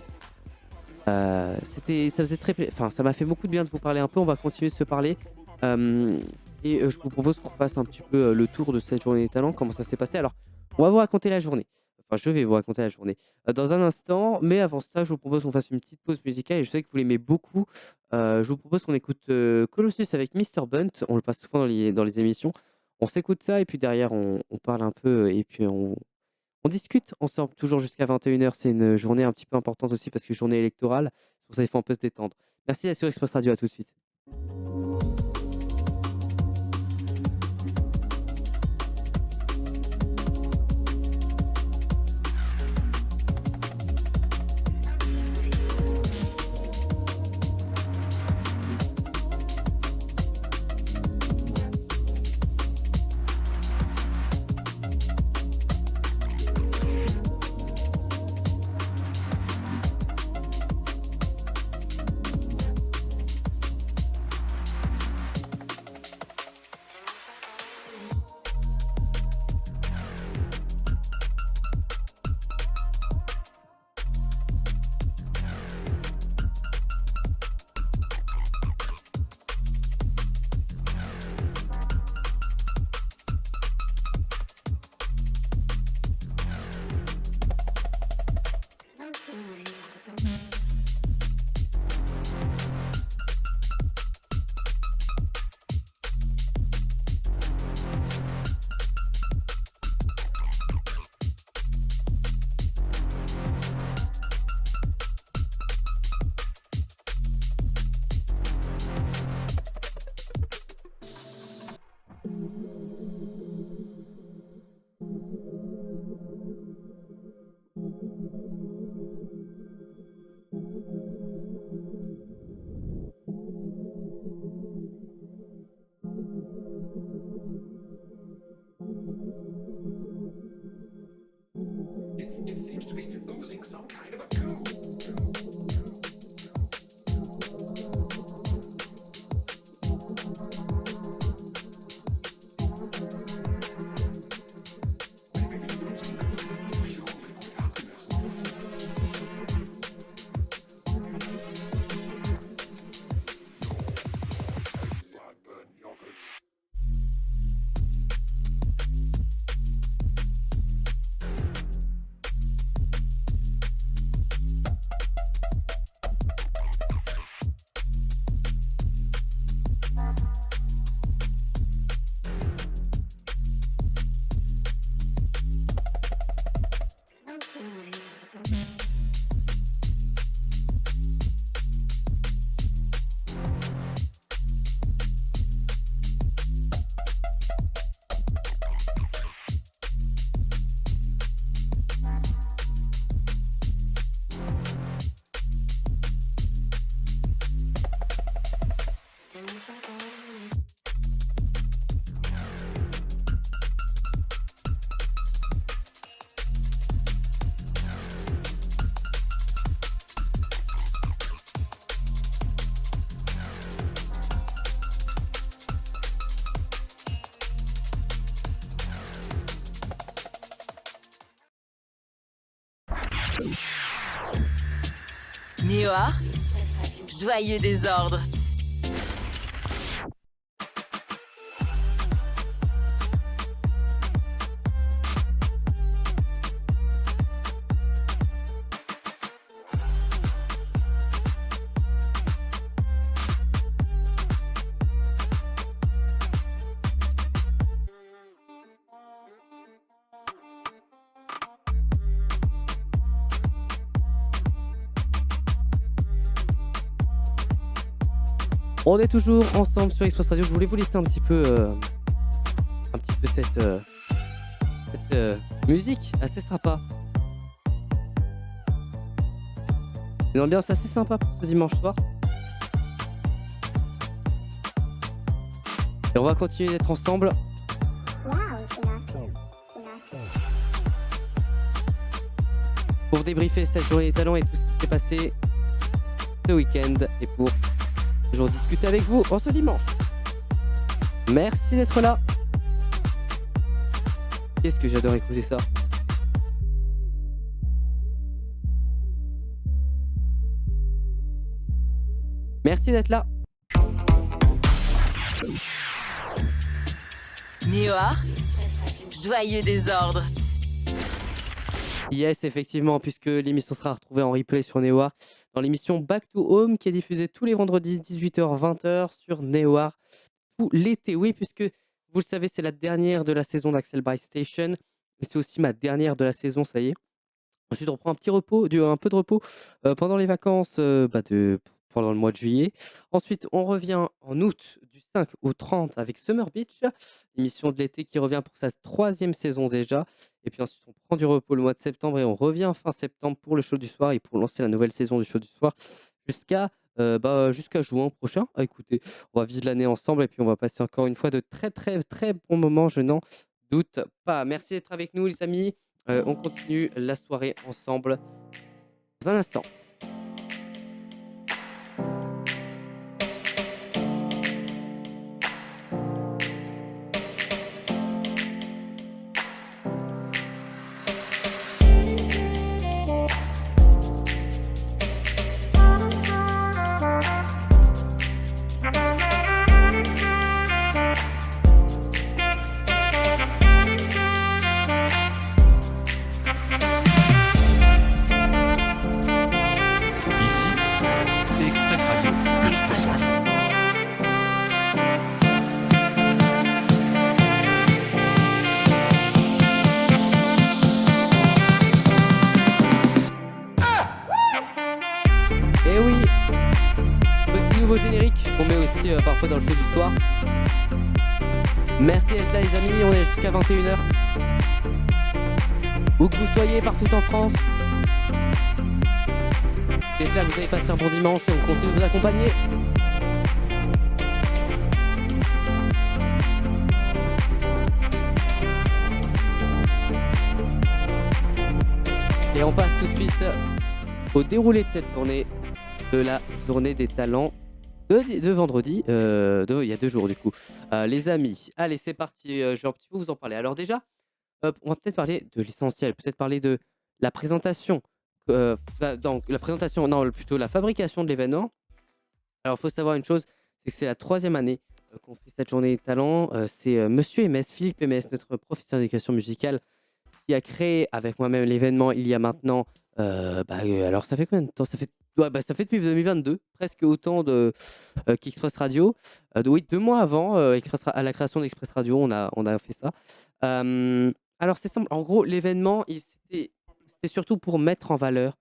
Ça faisait ça m'a fait beaucoup de bien de vous parler un peu. On va continuer de se parler. Et je vous propose qu'on fasse un petit peu le tour de cette journée des talents, comment ça s'est passé. Alors, on va vous raconter la journée. Enfin, je vais vous raconter la journée dans un instant. Mais avant ça, je vous propose qu'on fasse une petite pause musicale. Et je sais que vous l'aimez beaucoup. Je vous propose qu'on écoute Colossus avec Mr. Bunt. On le passe souvent dans les émissions. On s'écoute ça et puis derrière, on parle un peu et puis on discute ensemble, toujours jusqu'à 21h. C'est une journée un petit peu importante aussi parce que journée électorale. C'est pour ça qu'il faut un peu se détendre. Merci d'être sur Express Radio. À tout de suite. Néoar, Express Radio. joyeux désordre. On est toujours ensemble sur Express Radio. Je voulais vous laisser un petit peu cette musique assez sympa. Une ambiance assez sympa pour ce dimanche soir. Et on va continuer d'être ensemble. Pour débriefer cette journée des talents et tout ce qui s'est passé ce week-end et pour toujours discuter avec vous en ce dimanche. Merci d'être là. Qu'est-ce que j'adore écouter ça. Merci d'être là. Néoar, Express Radio. joyeux désordre. Yes, effectivement, puisque l'émission sera retrouvée en replay sur Néoar dans l'émission Back to Home qui est diffusée tous les vendredis 18h-20h sur Néoar tout l'été. Oui, puisque vous le savez, c'est la dernière de la saison d'Axel by Station et c'est aussi ma dernière de la saison, ça y est. Ensuite, on prend un peu de repos pendant les vacances pendant le mois de juillet. Ensuite, on revient en août du 5 au 30 avec Summer Beach, l'émission de l'été qui revient pour sa 3e saison déjà. Et puis ensuite, on prend du repos le mois de septembre et on revient fin septembre pour le show du soir et pour lancer la nouvelle saison du show du soir jusqu'à juin prochain. Ah, écoutez, on va vivre l'année ensemble et puis on va passer encore une fois de très très très bons moments, je n'en doute pas. Merci d'être avec nous les amis. On continue la soirée ensemble dans un instant. Ici, c'est Express Radio. Express Radio. Et oui, petit nouveau générique qu'on met aussi parfois dans le show du soir. Merci d'être là les amis, on est jusqu'à 21h. Où que vous soyez, partout en France. J'espère que vous avez passé un bon dimanche et on continue de vous accompagner. Et Et on passe tout de suite au déroulé de cette journée, de la journée des talents de vendredi, il y a 2 jours du coup. Les amis, allez c'est parti, je vais un petit peu vous en parler. Alors déjà, on va peut-être parler de l'essentiel, peut-être parler de la présentation, donc la présentation, non plutôt la fabrication de l'événement. Alors il faut savoir une chose, c'est que c'est la 3e année qu'on fait cette journée des talents. C'est Monsieur MS, Philippe MS, notre professeur d'éducation musicale, qui a créé avec moi-même l'événement il y a maintenant, alors ça fait combien de temps? Ça fait depuis 2022, presque autant qu'Express Radio. Oui, 2 mois avant à la création d'Express Radio, on a fait ça. Alors c'est simple, en gros l'événement c'était surtout pour mettre en valeur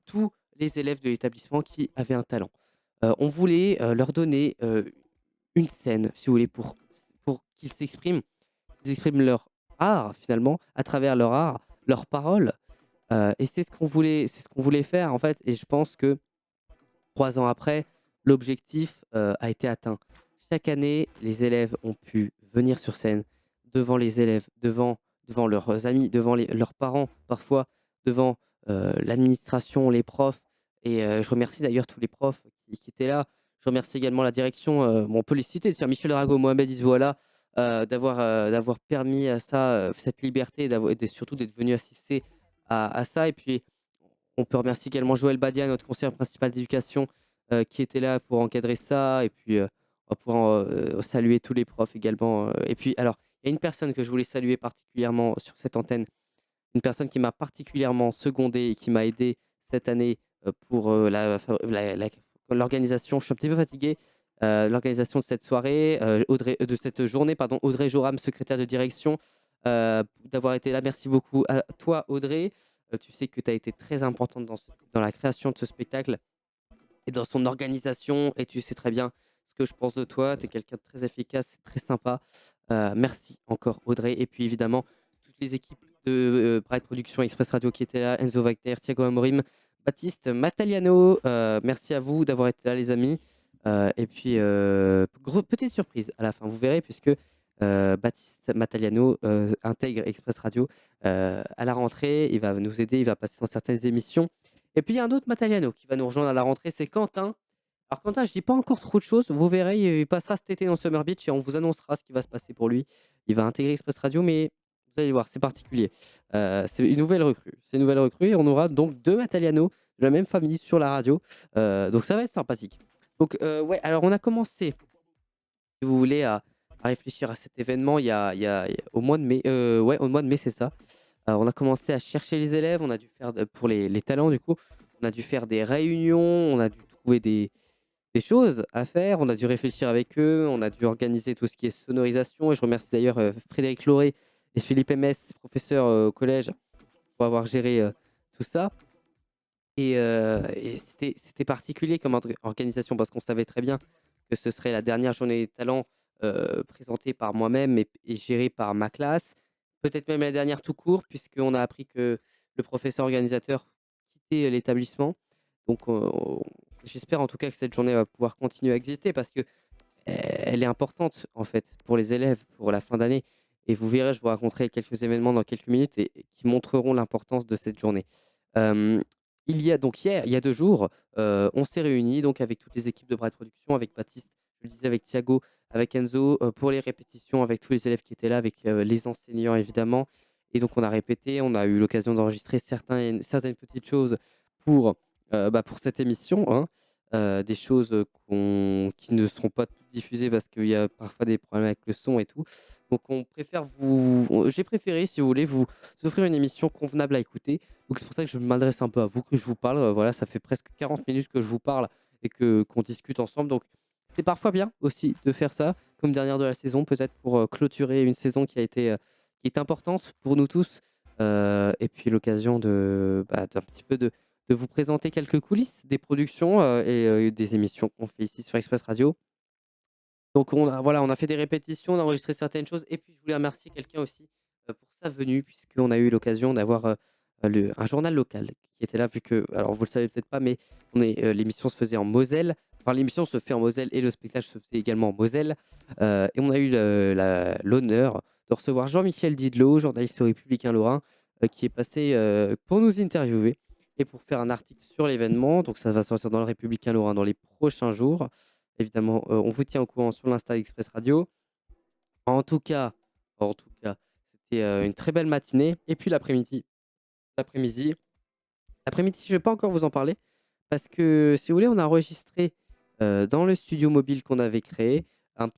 tous les élèves de l'établissement qui avaient un talent. On voulait leur donner une scène, si vous voulez, pour qu'ils s'expriment, leur art finalement, à travers leur art, leurs paroles. Et c'est ce qu'on voulait faire en fait. Et je pense que 3 ans après, l'objectif a été atteint. Chaque année, les élèves ont pu venir sur scène devant les élèves, devant leurs amis, devant leurs parents, parfois devant l'administration, les profs. Et je remercie d'ailleurs tous les profs qui étaient là. Je remercie également la direction, on peut les citer, tiens, Michel Rago, Mohamed Isvoala, d'avoir permis à ça, cette liberté, et surtout d'être venu assister à ça. Et puis, on peut remercier également Joël Badia, notre conseiller principal d'éducation, qui était là pour encadrer ça. Et puis, on va pouvoir saluer tous les profs également. Et puis, alors, il y a une personne que je voulais saluer particulièrement sur cette antenne, une personne qui m'a particulièrement secondé et qui m'a aidé cette année pour l'organisation. Je suis un petit peu fatigué. L'organisation de cette soirée, de cette journée, pardon, Audrey Joram, secrétaire de direction, d'avoir été là. Merci beaucoup à toi, Audrey. Tu sais que tu as été très importante dans la création de ce spectacle et dans son organisation. Et tu sais très bien ce que je pense de toi. Tu es quelqu'un de très efficace, très sympa. Merci encore, Audrey. Et puis évidemment, toutes les équipes de Bright Productions, Express Radio qui étaient là, Enzo Wagner, Thiago Amorim, Baptiste Mataliano. Merci à vous d'avoir été là, les amis. Et puis, petite surprise à la fin, vous verrez, puisque Baptiste Mataliano intègre Express Radio à la rentrée. Il va nous aider, il va passer dans certaines émissions. Et puis, il y a un autre Mataliano qui va nous rejoindre à la rentrée, c'est Quentin. Alors, Quentin, je dis pas encore trop de choses. Vous verrez, il passera cet été dans Summer Beach et on vous annoncera ce qui va se passer pour lui. Il va intégrer Express Radio, mais vous allez voir, c'est particulier. C'est une nouvelle recrue. C'est une nouvelle recrue et on aura donc 2 Mataliano de la même famille sur la radio. Donc, ça va être sympathique. Donc, ouais, alors on a commencé, si vous voulez, à réfléchir à cet événement il y a au mois de mai. Ouais, au mois de mai, c'est ça. On a commencé à chercher les élèves, on a dû faire, pour les talents, du coup, on a dû faire des réunions, on a dû trouver des choses à faire, on a dû réfléchir avec eux, on a dû organiser tout ce qui est sonorisation. Et je remercie d'ailleurs Frédéric Lauré et Philippe MS, professeurs au collège, pour avoir géré tout ça. Et c'était particulier comme organisation parce qu'on savait très bien que ce serait la dernière journée des talents présentée par moi-même et gérée par ma classe. Peut-être même la dernière tout court, puisqu'on a appris que le professeur organisateur quittait l'établissement. Donc j'espère en tout cas que cette journée va pouvoir continuer à exister parce que elle est importante en fait pour les élèves, pour la fin d'année. Et vous verrez, je vous raconterai quelques événements dans quelques minutes et qui montreront l'importance de cette journée. Il y a donc hier, il y a 2 jours, on s'est réunis donc avec toutes les équipes de Bright Productions, avec Baptiste, je le disais, avec Thiago, avec Enzo, pour les répétitions, avec tous les élèves qui étaient là, avec les enseignants évidemment. Et donc on a répété, on a eu l'occasion d'enregistrer certaines petites choses pour cette émission, hein. Des choses qui ne seront pas toutes diffusées parce qu'il y a parfois des problèmes avec le son et tout. Donc j'ai préféré, si vous voulez, vous offrir une émission convenable à écouter. Donc c'est pour ça que je m'adresse un peu à vous, que je vous parle. Voilà, ça fait presque 40 minutes que je vous parle et qu'on discute ensemble. Donc c'est parfois bien aussi de faire ça, comme dernière de la saison, peut-être pour clôturer une saison qui est importante pour nous tous. Et puis l'occasion d'un petit peu de vous présenter quelques coulisses des productions et des émissions qu'on fait ici sur Express Radio. Donc on a fait des répétitions, on a enregistré certaines choses. Et puis je voulais remercier quelqu'un aussi pour sa venue, puisqu'on a eu l'occasion d'avoir un journal local qui était là, vu que, alors vous le savez peut-être pas, mais l'émission se faisait en Moselle. Enfin, l'émission se fait en Moselle et le spectacle se fait également en Moselle. Et on a eu l'honneur de recevoir Jean-Michel Didlot, journaliste au Républicain Lorrain, qui est passé pour nous interviewer et pour faire un article sur l'événement. Donc ça va sortir dans le Républicain Lorrain dans les prochains jours. Évidemment, on vous tient au courant sur l'Insta Express Radio. En tout cas, c'était une très belle matinée. Et puis l'après-midi, je ne vais pas encore vous en parler parce que si vous voulez, on a enregistré dans le studio mobile qu'on avait créé un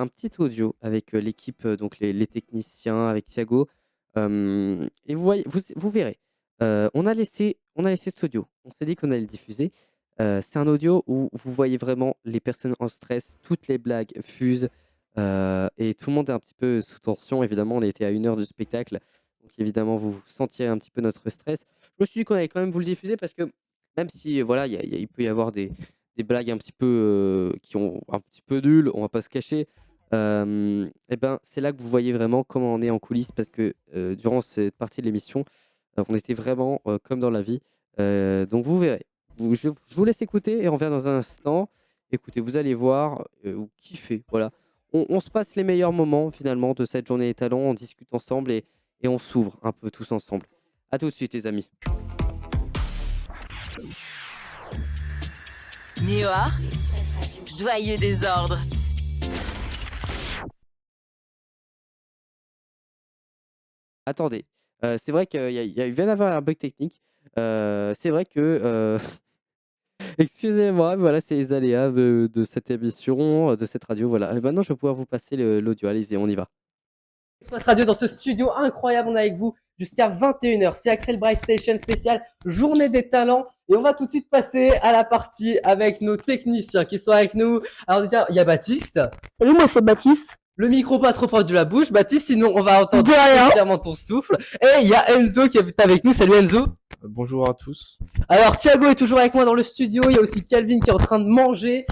petit audio avec l'équipe, donc les techniciens, avec Thiago. Et vous verrez, on a laissé cet audio. On s'est dit qu'on allait le diffuser. C'est un audio où vous voyez vraiment les personnes en stress, toutes les blagues fusent et tout le monde est un petit peu sous tension. Évidemment, on était à 1 heure du spectacle. Donc évidemment, vous sentirez un petit peu notre stress. Je me suis dit qu'on allait quand même vous le diffuser parce que même si voilà, il peut y avoir des blagues un petit peu qui ont un petit peu nulles, on va pas se cacher. Et ben, c'est là que vous voyez vraiment comment on est en coulisses parce que durant cette partie de l'émission, on était vraiment comme dans la vie. Donc vous verrez. Je vous laisse écouter et on revient dans un instant. Écoutez, vous allez voir, vous kiffez. Voilà. On se passe les meilleurs moments finalement de cette journée des talents. On discute ensemble et on s'ouvre un peu tous ensemble. À tout de suite les amis. Niort, Express Radio. joyeux désordre. Attendez, c'est vrai qu'il vient d'avoir un bug technique. C'est vrai que... excusez-moi, voilà, c'est les aléas de cette émission, de cette radio. Voilà. Et maintenant, je vais pouvoir vous passer l'audio. Allez-y, on y va. Express Radio dans ce studio incroyable, on est avec vous jusqu'à 21h. C'est Axel Bright Station spécial Journée des Talents. Et on va tout de suite passer à la partie avec nos techniciens qui sont avec nous. Alors déjà, il y a Baptiste. Salut, moi c'est Baptiste. Le micro pas trop proche de la bouche, Baptiste, sinon on va entendre De rien. clairement ton souffle. Et il y a Enzo qui est avec nous. Salut Enzo. Bonjour à tous. Alors Thiago est toujours avec moi dans le studio. Il y a aussi Calvin qui est en train de manger,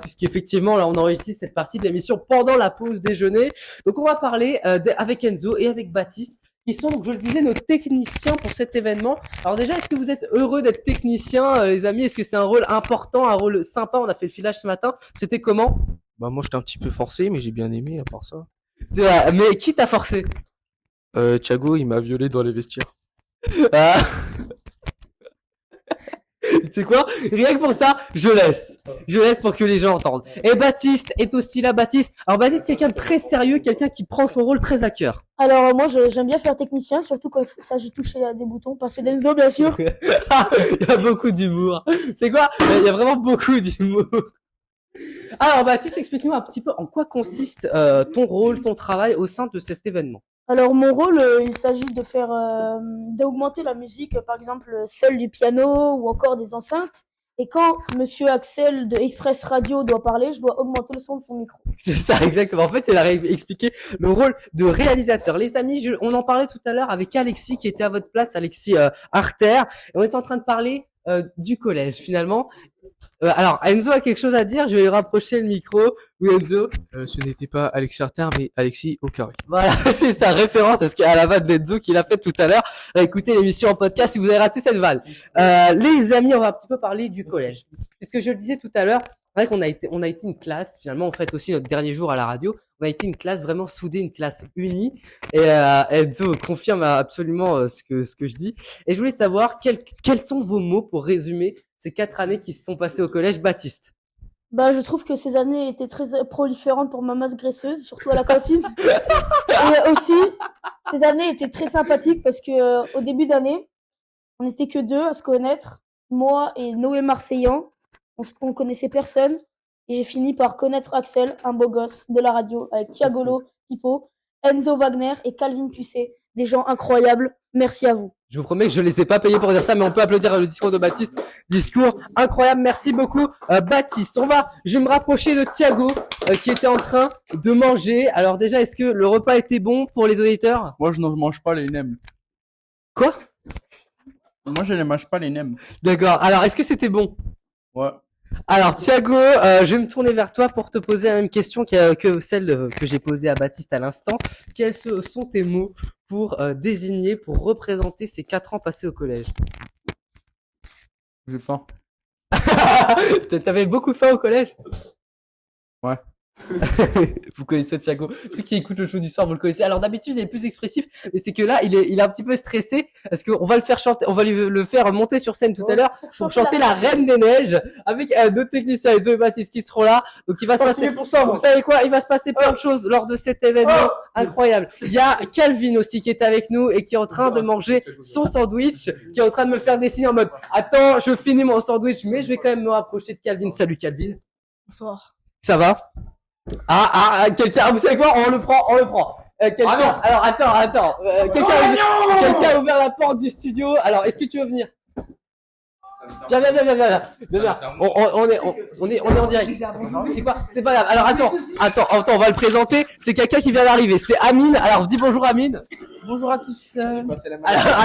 puisqu'effectivement là on enregistre cette partie de l'émission pendant la pause déjeuner. Donc on va parler avec Enzo et avec Baptiste, qui sont donc je le disais nos techniciens pour cet événement. Alors déjà, est-ce que vous êtes heureux d'être technicien, les amis? Est-ce que c'est un rôle important, un rôle sympa? On a fait le filage ce matin. C'était comment? Bah moi j'étais un petit peu forcé mais j'ai bien aimé à part ça. C'est vrai, mais qui t'a forcé? Thiago il m'a violé dans les vestiaires. Ah. Tu sais quoi? Rien que pour ça, je laisse pour que les gens entendent. Et Baptiste est aussi là, Baptiste. Alors Baptiste, quelqu'un de très sérieux, quelqu'un qui prend son rôle très à cœur. Alors moi j'aime bien faire technicien, surtout quand il s'agit de toucher à des boutons, parce que d'Enzo bien sûr. Il y a beaucoup d'humour. C'est quoi? Il y a vraiment beaucoup d'humour. Alors Baptiste, explique-nous un petit peu en quoi consiste ton rôle, ton travail au sein de cet événement. Alors mon rôle, il s'agit de faire d'augmenter la musique, par exemple celle du piano ou encore des enceintes. Et quand Monsieur Axel de Express Radio doit parler, je dois augmenter le son de son micro. C'est ça, exactement. En fait, il a expliqué le rôle de réalisateur. Les amis, on en parlait tout à l'heure avec Alexis qui était à votre place, Alexis Arter. Et on était en train de parler du collège finalement. Alors, Enzo a quelque chose à dire, je vais lui rapprocher le micro. Oui, Enzo. Ce n'était pas Alexis Arter mais Alexis au carré. Voilà, c'est sa référence à la vanne d'Enzo qu'il a faite tout à l'heure. Écoutez l'émission en podcast si vous avez raté cette vanne. Les amis, on va un petit peu parler du collège. Puisque je le disais tout à l'heure, c'est vrai qu'on a été une classe, finalement, on fête aussi notre dernier jour à la radio. On a été une classe vraiment soudée, une classe unie. Et Enzo confirme absolument ce que je dis. Et je voulais savoir quels sont vos mots pour résumer ces 4 années qui se sont passées au collège, Baptiste. Bah je trouve que ces années étaient très proliférantes pour ma masse graisseuse, surtout à la cantine. Et aussi, ces années étaient très sympathiques parce que au début d'année, on n'était que 2 à se connaître, moi et Noé Marseillan. On connaissait personne. Et j'ai fini par connaître Axel, un beau gosse de la radio, avec Thiagolo, Pipo, Enzo Wagner et Calvin Pucet. Des gens incroyables. Merci à vous. Je vous promets que je ne les ai pas payés pour dire ça, mais on peut applaudir le discours de Baptiste. Discours incroyable. Merci beaucoup, Baptiste. Je vais me rapprocher de Thiago, qui était en train de manger. Alors déjà, est-ce que le repas était bon pour les auditeurs? Moi, je ne mange pas les nems. Quoi? Moi, je ne mange pas les nems. D'accord. Alors, est-ce que c'était bon? Ouais. Alors Thiago, je vais me tourner vers toi pour te poser la même question que celle que j'ai posée à Baptiste à l'instant. Quels sont tes mots pour désigner, pour représenter ces 4 ans passés au collège? J'ai faim. T'avais beaucoup faim au collège? Ouais. Vous connaissez Thiago. Ceux qui écoutent le show du soir, vous le connaissez. Alors d'habitude, il est plus expressif, mais c'est que là, il est un petit peu stressé parce qu'on va le faire chanter, on va le faire monter sur scène tout à l'heure pour chanter la Reine des Neiges avec d'autres techniciens, Enzo et Baptiste qui seront là. Donc il va se passer. Vous savez quoi? Il va se passer plein de choses lors de cet événement incroyable. Il y a Calvin aussi qui est avec nous et qui est en train de manger son sandwich, qui est en train de me faire des signes en mode attends, je finis mon sandwich, mais je vais quand même me rapprocher de Calvin. Salut Calvin. Bonsoir. Ça va? Quelqu'un, vous savez quoi? On le prend. Quelqu'un, alors attends, quelqu'un a ouvert la porte du studio. Alors, est-ce que tu veux venir? Viens. On est en direct. C'est quoi? C'est pas grave. Alors, attends, on va le présenter. C'est quelqu'un qui vient d'arriver. C'est Amine. Alors, dis bonjour Amine. Bonjour à tous. Alors,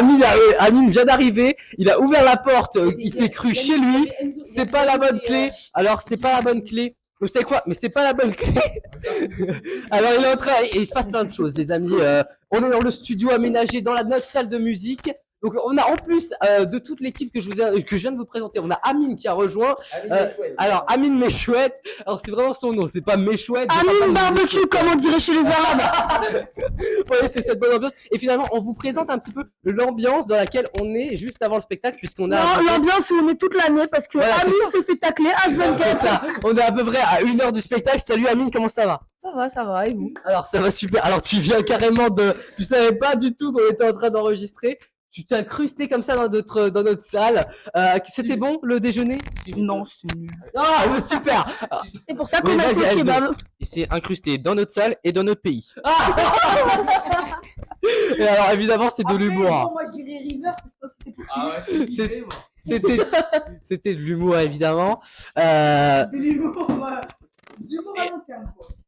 Amine vient d'arriver. Il a ouvert la porte. Il s'est cru chez lui. C'est pas la bonne clé. Alors, c'est pas la bonne clé. Vous savez quoi? Mais c'est pas la bonne clé. Alors il est en train et il se passe plein de choses, les amis. On est dans le studio aménagé dans notre salle de musique. Donc on a en plus de toute l'équipe que je viens de vous présenter, on a Amine qui a rejoint. Alors Amine Méchouette. Alors c'est vraiment son nom, c'est pas Méchouette. Amine Barbecue, comme on dirait chez les Arabes. Ouais, c'est cette bonne ambiance. Et finalement, on vous présente un petit peu l'ambiance dans laquelle on est juste avant le spectacle, puisqu'on a. Non, l'ambiance où on est toute l'année parce que Voilà, Amine se fait tacler H24. C'est ça. On est à peu près à 1 heure du spectacle. Salut Amine, comment ça va? Ça va, et vous? Alors ça va super. Alors tu viens carrément tu savais pas du tout qu'on était en train d'enregistrer. Tu t'es incrusté comme ça dans notre salle. C'était bon le déjeuner? Non, c'est nul. Ah, super. C'est pour ça qu'on a fait le kebab. Et c'est incrusté dans notre salle et dans notre pays. Et alors évidemment c'est de l'humour. Moi je dirais River parce que c'était pour C'était de l'humour évidemment.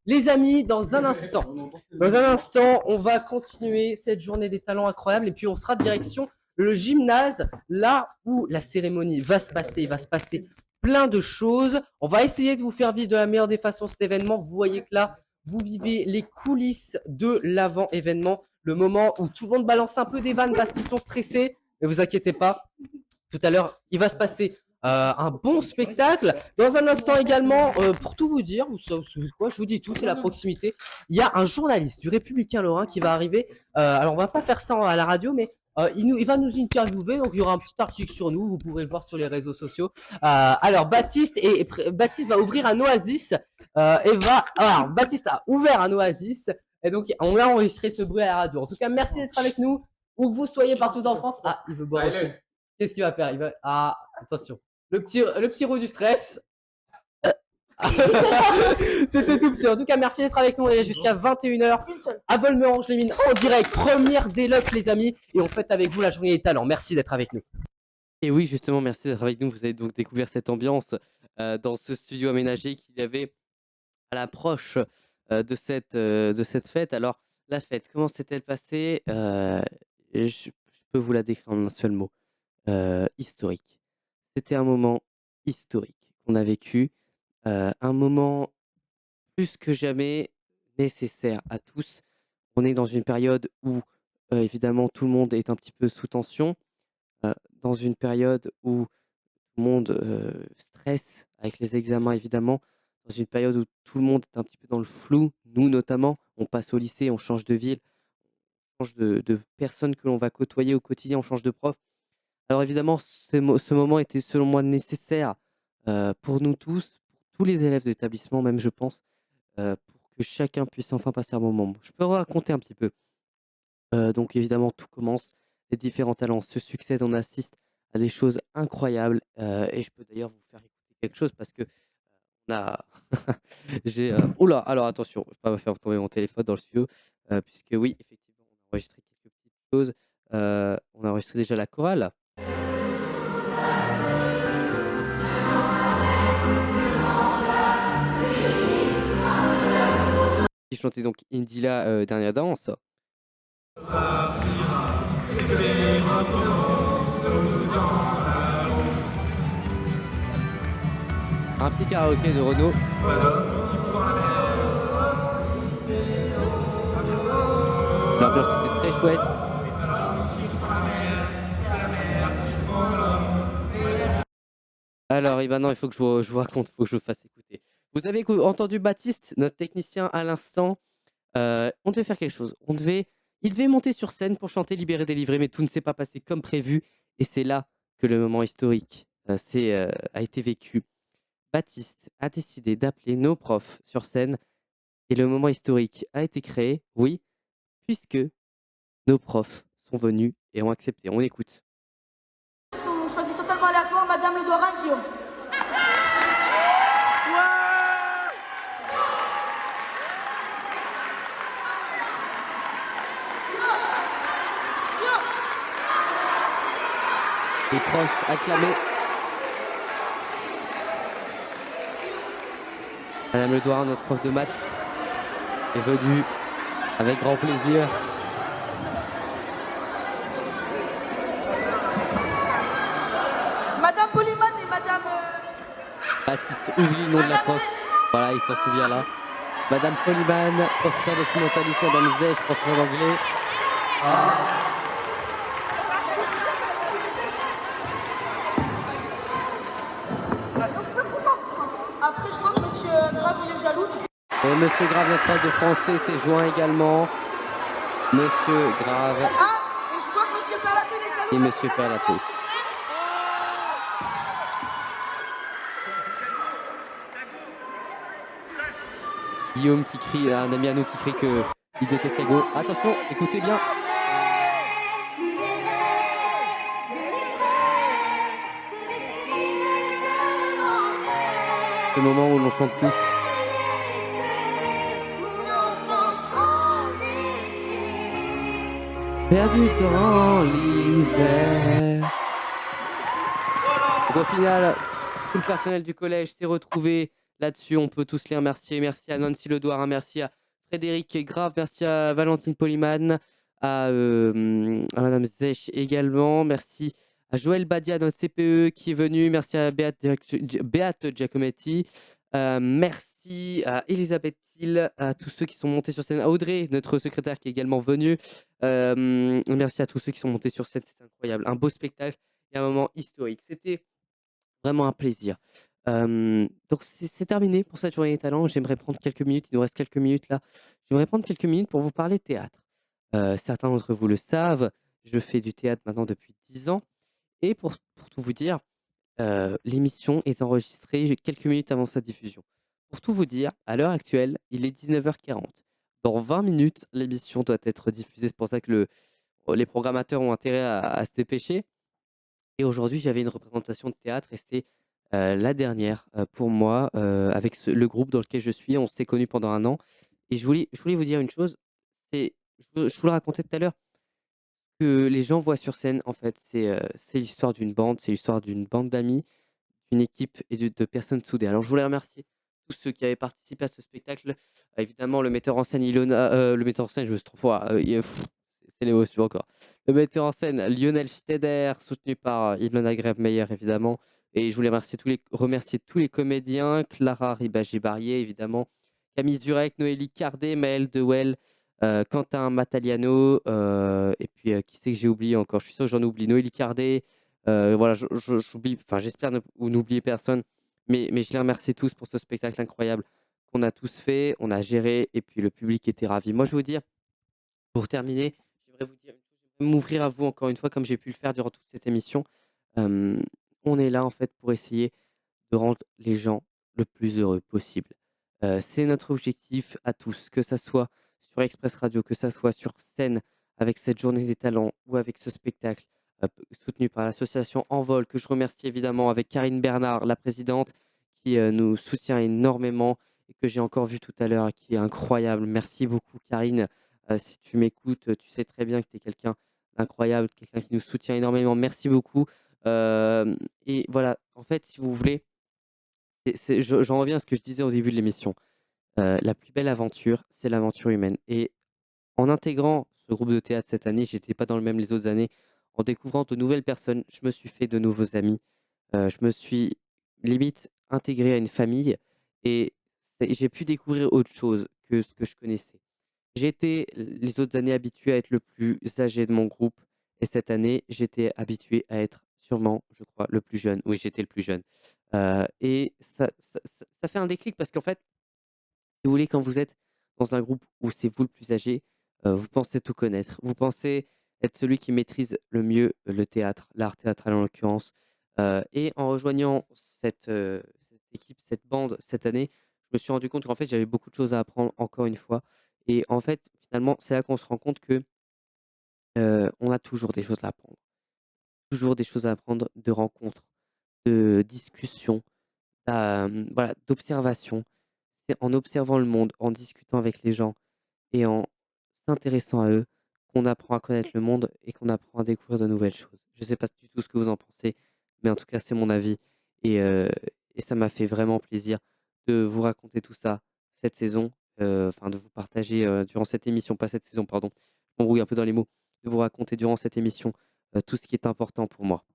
Les amis, dans un instant, on va continuer cette journée des talents incroyables et puis on sera direction le gymnase, là où la cérémonie va se passer. Il va se passer plein de choses. On va essayer de vous faire vivre de la meilleure des façons cet événement. Vous voyez que là, vous vivez les coulisses de l'avant-événement, le moment où tout le monde balance un peu des vannes parce qu'ils sont stressés. Ne vous inquiétez pas, tout à l'heure, il va se passer un bon spectacle. Dans un instant également, pour tout vous dire, quoi, je vous dis tout, c'est la proximité. Il y a un journaliste du Républicain Lorrain qui va arriver. Alors, on va pas faire ça à la radio, mais il va nous interviewer. Donc, il y aura un petit article sur nous. Vous pourrez le voir sur les réseaux sociaux. Alors, Baptiste va ouvrir un oasis. Alors, Baptiste a ouvert un oasis. Et donc, on a enregistré ce bruit à la radio. En tout cas, merci d'être avec nous. Où que vous soyez partout en France. Ah, il veut boire aussi. Qu'est-ce qu'il va faire? Attention. Le petit roux du stress. C'était tout petit. En tout cas, merci d'être avec nous. On est jusqu'à 21h à Volmerange-les-Mines en direct. Première Deluxe, les amis. Et on fête avec vous la journée des talents. Merci d'être avec nous. Et oui, justement, merci d'être avec nous. Vous avez donc découvert cette ambiance dans ce studio aménagé qu'il y avait à l'approche de cette fête. Alors, la fête, comment s'est-elle passée? Je peux vous la décrire en un seul mot. Historique. C'était un moment historique qu'on a vécu, un moment plus que jamais nécessaire à tous. On est dans une période où, évidemment, tout le monde est un petit peu sous tension, dans une période où tout le monde stresse avec les examens, évidemment, dans une période où tout le monde est un petit peu dans le flou. Nous, notamment, on passe au lycée, on change de ville, on change de personnes que l'on va côtoyer au quotidien, on change de prof. Alors évidemment, ce moment était selon moi nécessaire pour nous tous, pour tous les élèves de l'établissement, même je pense, pour que chacun puisse enfin passer un bon moment. Je peux raconter un petit peu. Donc évidemment, tout commence, les différents talents se succèdent, on assiste à des choses incroyables. Et je peux d'ailleurs vous faire écouter quelque chose parce que on a... Oula, alors attention, je ne vais pas faire tomber mon téléphone dans le studio, puisque oui, effectivement, on a enregistré quelques petites choses. On a enregistré déjà la chorale. Qui chantait donc Indila, dernière danse. Un petit karaoké de Renaud. L'ambiance était très chouette. Alors, non, il faut que je vous raconte, il faut que je vous fasse écouter. Vous avez entendu Baptiste, notre technicien à l'instant. On devait faire quelque chose. Il devait monter sur scène pour chanter Libéré, délivré, mais tout ne s'est pas passé comme prévu. Et c'est là que le moment historique a été vécu. Baptiste a décidé d'appeler nos profs sur scène et le moment historique a été créé, oui, puisque nos profs sont venus et ont accepté. On écoute. Ils sont choisis totalement aléatoires, Madame Le Dorin, Guillaume. Les profs acclamés. Madame Le Dorin, notre prof de maths, est venue avec grand plaisir. Madame Polyman et Madame... Baptiste oublie le nom de la prof. Voilà, il s'en souvient là. Madame Polyman, professeur de documentalisme, Madame Zech, professeur d'anglais. Après, je vois que Monsieur Grave, il est jaloux. Et Monsieur Grave, notre prof de français, s'est joint également. Monsieur Grave Ah, et je vois que Monsieur Perlato, il est jaloux. et Monsieur Perlato. Guillaume qui crie, un ami à nous qui crie qu'il déteste Ego. Attention, écoutez bien. Le moment où l'on chante tous. Perdu dans l'hiver. Donc, au final, tout le personnel du collège s'est retrouvé là-dessus. On peut tous les remercier. Merci à Nancy Ledouard, merci à Frédéric Grave, merci à Valentine Polyman, à Madame Zech également. Merci à Joël Badia, notre CPE, qui est venu. Merci à Beate Giacometti. Merci à Elisabeth Thiel, à tous ceux qui sont montés sur scène, à Audrey, notre secrétaire, qui est également venue. Merci à tous ceux qui sont montés sur scène, c'est incroyable. Un beau spectacle et un moment historique. C'était vraiment un plaisir. Donc c'est terminé pour cette journée des talents. J'aimerais prendre quelques minutes, il nous reste quelques minutes là. J'aimerais prendre quelques minutes pour vous parler théâtre. Certains d'entre vous le savent, je fais du théâtre maintenant depuis 10 ans. Et pour tout vous dire, l'émission est enregistrée quelques minutes avant sa diffusion. Pour tout vous dire, à l'heure actuelle, il est 19h40. Dans 20 minutes, l'émission doit être diffusée. C'est pour ça que les programmateurs ont intérêt à se dépêcher. Et aujourd'hui, j'avais une représentation de théâtre et c'était la dernière pour moi avec le groupe dans lequel je suis. On s'est connus pendant 1 an. Et je voulais vous dire une chose. Je vous le racontais tout à l'heure. Que les gens voient sur scène, en fait, c'est l'histoire d'une bande, c'est l'histoire d'une bande d'amis, d'une équipe et de personnes soudées. Alors, je voulais remercier tous ceux qui avaient participé à ce spectacle. Évidemment, le metteur en scène, le metteur en scène, je me suis trop fort, c'est l'émotion encore. Le metteur en scène, Lionel Schneider, soutenu par Ilona Grebmeyer, évidemment. Et je voulais remercier tous les comédiens, Clara Ribagi-Barrier, évidemment, Camille Zurek, Noélie Cardet, Maëlle Dewell, Quentin Mataliano, et puis qui c'est que j'ai oublié encore? Je suis sûr que j'en oublie. Noélie Cardet, voilà, j'oublie, enfin j'espère n'oublier personne, mais je les remercie tous pour ce spectacle incroyable qu'on a tous fait, on a géré, et puis le public était ravi. Moi, je vais vous dire, pour terminer, j'aimerais vous dire, m'ouvrir à vous encore une fois, comme j'ai pu le faire durant toute cette émission. On est là en fait pour essayer de rendre les gens le plus heureux possible. C'est notre objectif à tous, que ça soit sur Express Radio, que ça soit sur scène avec cette journée des talents ou avec ce spectacle soutenu par l'association Envol, que je remercie évidemment avec Karine Bernard, la présidente, qui nous soutient énormément et que j'ai encore vu tout à l'heure, qui est incroyable. Merci beaucoup Karine. Si tu m'écoutes, tu sais très bien que tu es quelqu'un d'incroyable, quelqu'un qui nous soutient énormément. Merci beaucoup. Et voilà, en fait, si vous voulez, j'en reviens à ce que je disais au début de l'émission. La plus belle aventure, c'est l'aventure humaine. Et en intégrant ce groupe de théâtre cette année, j'étais pas dans le même les autres années. En découvrant de nouvelles personnes, je me suis fait de nouveaux amis. Je me suis limite intégré à une famille et j'ai pu découvrir autre chose que ce que je connaissais. J'ai été les autres années habitué à être le plus âgé de mon groupe et cette année, j'étais habitué à être sûrement, je crois, le plus jeune. Oui, j'étais le plus jeune. Et ça fait un déclic parce qu'en fait, si vous voulez, quand vous êtes dans un groupe où c'est vous le plus âgé, vous pensez tout connaître. Vous pensez être celui qui maîtrise le mieux le théâtre, l'art théâtral en l'occurrence. Et en rejoignant cette équipe, cette bande cette année, je me suis rendu compte qu'en fait, j'avais beaucoup de choses à apprendre encore une fois. Et en fait, finalement, c'est là qu'on se rend compte que on a toujours des choses à apprendre. Toujours des choses à apprendre de rencontres, de discussions, voilà, d'observation. C'est en observant le monde, en discutant avec les gens et en s'intéressant à eux qu'on apprend à connaître le monde et qu'on apprend à découvrir de nouvelles choses. Je ne sais pas du tout ce que vous en pensez, mais en tout cas, c'est mon avis. Et, euh, et ça m'a fait vraiment plaisir de vous raconter tout ça cette saison, enfin de vous partager durant cette émission, pas cette saison, pardon, je m'embrouille un peu dans les mots, de vous raconter durant cette émission tout ce qui est important pour moi.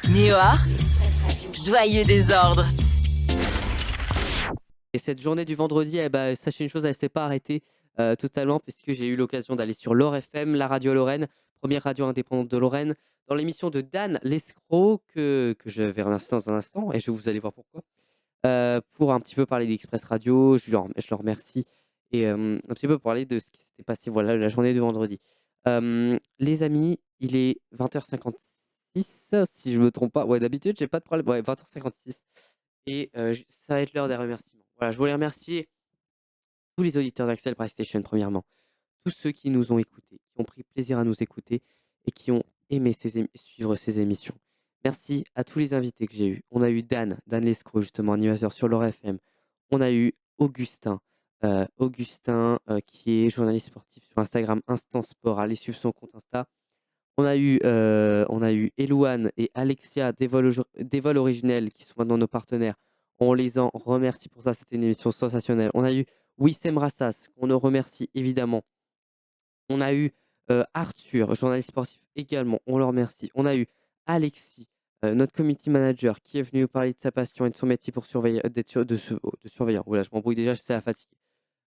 Nihoar, Express Radio. joyeux désordre. Et cette journée du vendredi, eh ben, sachez une chose, elle ne s'est pas arrêtée totalement, puisque j'ai eu l'occasion d'aller sur l'Or FM, la radio Lorraine, première radio indépendante de Lorraine, dans l'émission de Dan Lescroc, que je vais remercier dans un instant, et vous allez voir pourquoi, pour un petit peu parler d'Express Radio. Je le remercie, et un petit peu parler de ce qui s'était passé voilà, la journée du vendredi. Les amis, il est 20h56, si je ne me trompe pas. Ouais, d'habitude, j'ai pas de problème. Ouais, 20h56. Et ça va être l'heure des remerciements. Voilà, je voulais remercier tous les auditeurs d'Axel Price Station, premièrement. Tous ceux qui nous ont écoutés, qui ont pris plaisir à nous écouter et qui ont aimé suivre ces émissions. Merci à tous les invités que j'ai eus. On a eu Dan Lescroc, justement, animateur sur l'Or FM. On a eu Augustin. Qui est journaliste sportif sur Instagram Instant Sport. Allez suivre son compte Insta. On a eu Elouane et Alexia des Vols Originels qui sont maintenant nos partenaires. On les en remercie pour ça, c'était une émission sensationnelle. On a eu Wissem Rassas, qu'on nous remercie évidemment. On a eu Arthur, journaliste sportif également, on le remercie. On a eu Alexis, notre community manager, qui est venu nous parler de sa passion et de son métier pour surveiller, de surveillant. Voilà, je m'embrouille déjà, je sais la fatigue.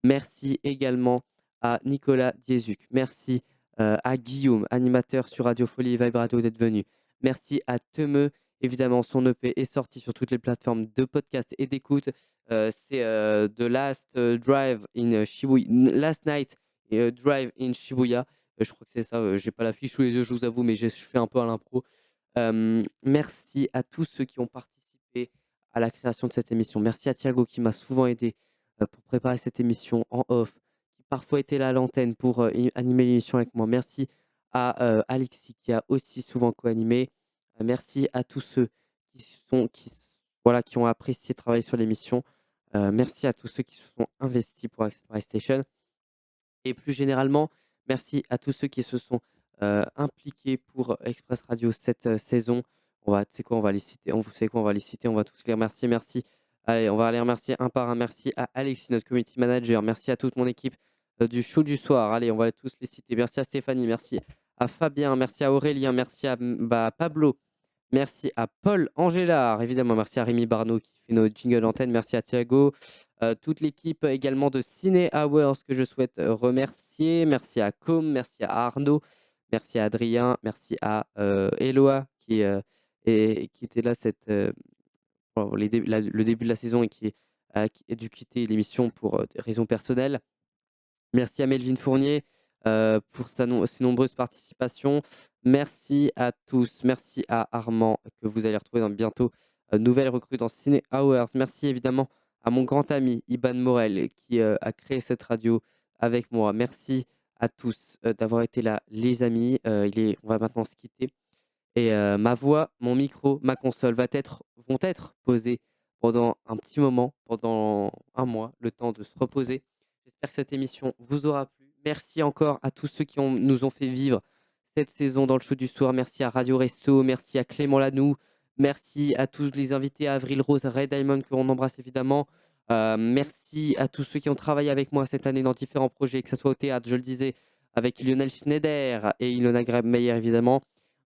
Merci également à Nicolas Diezuc. Merci à Guillaume, animateur sur Radio Folie et Vibe Radio, d'être venu. Merci à Temeu. Évidemment, son EP est sorti sur toutes les plateformes de podcast et d'écoute. C'est The Last Drive in Shibuya. Last Night Drive in Shibuya. Je crois que c'est ça. J'ai pas la fiche sous les yeux, je vous avoue, mais je fais un peu à l'impro. Merci à tous ceux qui ont participé à la création de cette émission. Merci à Thiago qui m'a souvent aidé pour préparer cette émission en off, qui parfois était là à l'antenne pour animer l'émission avec moi. Merci à Alexis qui a aussi souvent co-animé. Merci à tous ceux qui ont apprécié travailler sur l'émission. Merci à tous ceux qui se sont investis pour Access Price Station. Et plus généralement, merci à tous ceux qui se sont impliqués pour Express Radio cette saison. On va les citer. On va les citer. On va tous les remercier. Merci. Allez, on va les remercier un par un. Merci à Alexis, notre community manager. Merci à toute mon équipe du show du soir. Allez, on va tous les citer. Merci à Stéphanie. Merci à Fabien. Merci à Aurélien. Merci à Pablo. Merci à Paul Angélard. Évidemment, merci à Rémi Barneau qui fait nos jingles d'antenne. Merci à Thiago. Toute l'équipe également de Ciné Hours que je souhaite remercier. Merci à Com. Merci à Arnaud. Merci à Adrien. Merci à Eloa qui était là le début de la saison et qui a dû quitter l'émission pour des raisons personnelles. Merci à Melvin Fournier pour ses nombreuses participations. Merci à tous. Merci à Armand que vous allez retrouver dans bientôt. Nouvelle recrue dans Ciné Hours. Merci évidemment à mon grand ami Iban Morel qui a créé cette radio avec moi. Merci à tous d'avoir été là, les amis. On va maintenant se quitter. Et ma voix, mon micro, ma console vont être posés pendant un petit moment, pendant un mois, le temps de se reposer. J'espère que cette émission vous aura plu. Merci encore à tous ceux qui nous ont fait vivre cette saison dans le show du soir. Merci à Radio Resto, merci à Clément Lanoux, merci à tous les invités, à Avril Rose, à Ray Diamond, que l'on embrasse évidemment. Merci à tous ceux qui ont travaillé avec moi cette année dans différents projets, que ce soit au théâtre, je le disais, avec Lionel Schneider et Ilona Grabmeyer évidemment.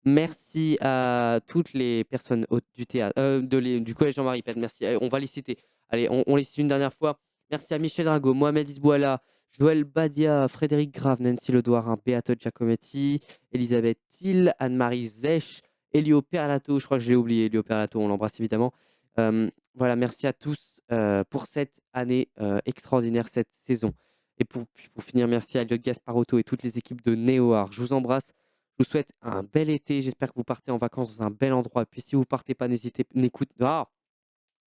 Merci à toutes les personnes du théâtre, du collège Jean-Marie Pelle. Merci. On va les citer. Allez, on les cite une dernière fois. Merci à Michel Drago, Mohamed Isbouala, Joël Badia, Frédéric Grave, Nancy Ledoirin, Beato Giacometti, Elisabeth Thiel, Anne-Marie Zech, Elio Perlato, je crois que je l'ai oublié, Elio Perlato, on l'embrasse évidemment. Voilà, merci à tous pour cette année extraordinaire, cette saison. Et pour finir, merci à Elliot Gasparotto et toutes les équipes de NeoArt. Je vous embrasse. Je vous souhaite un bel été. J'espère que vous partez en vacances dans un bel endroit. Puis si vous partez pas, n'hésitez pas.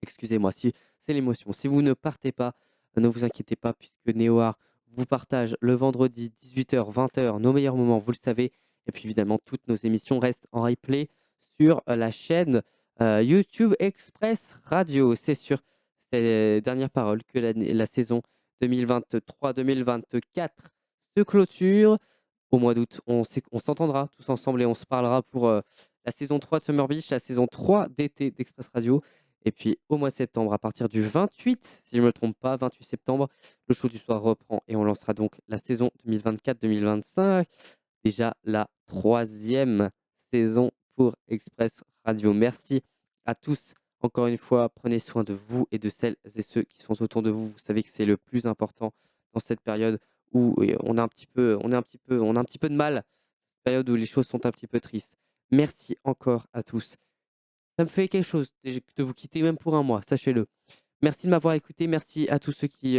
Excusez-moi, si c'est l'émotion. Si vous ne partez pas, ne vous inquiétez pas, puisque NeoArt vous partage le vendredi 18h, 20h, nos meilleurs moments, vous le savez. Et puis évidemment, toutes nos émissions restent en replay sur la chaîne YouTube Express Radio. C'est sur ces dernières paroles que la saison 2023-2024 se clôture. Au mois d'août, on s'entendra tous ensemble et on se parlera pour la saison 3 de Summer Beach, la saison 3 d'été d'Express Radio. Et puis au mois de septembre, à partir du 28, si je ne me trompe pas, 28 septembre, le show du soir reprend et on lancera donc la saison 2024-2025. Déjà la 3e saison pour Express Radio. Merci à tous. Encore une fois, prenez soin de vous et de celles et ceux qui sont autour de vous. Vous savez que c'est le plus important dans cette période où on a un petit peu de mal, cette période où les choses sont un petit peu tristes. Merci encore à tous. Ça me fait quelque chose de vous quitter même pour un mois, sachez-le. Merci de m'avoir écouté. Merci à tous ceux qui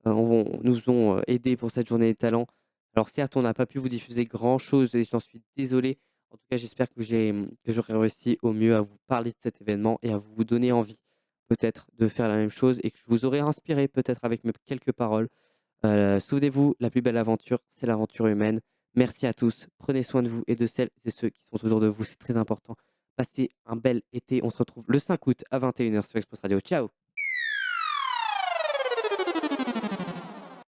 nous ont aidés pour cette journée des talents. Alors certes, on n'a pas pu vous diffuser grand-chose et j'en suis désolé. En tout cas, j'espère que j'aurai réussi au mieux à vous parler de cet événement et à vous donner envie peut-être de faire la même chose et que je vous aurai inspiré peut-être avec mes quelques paroles. Souvenez-vous, la plus belle aventure, c'est l'aventure humaine. Merci à tous. Prenez soin de vous et de celles et ceux qui sont autour de vous. C'est très important. Passez un bel été. On se retrouve le 5 août à 21h sur Express Radio. Ciao!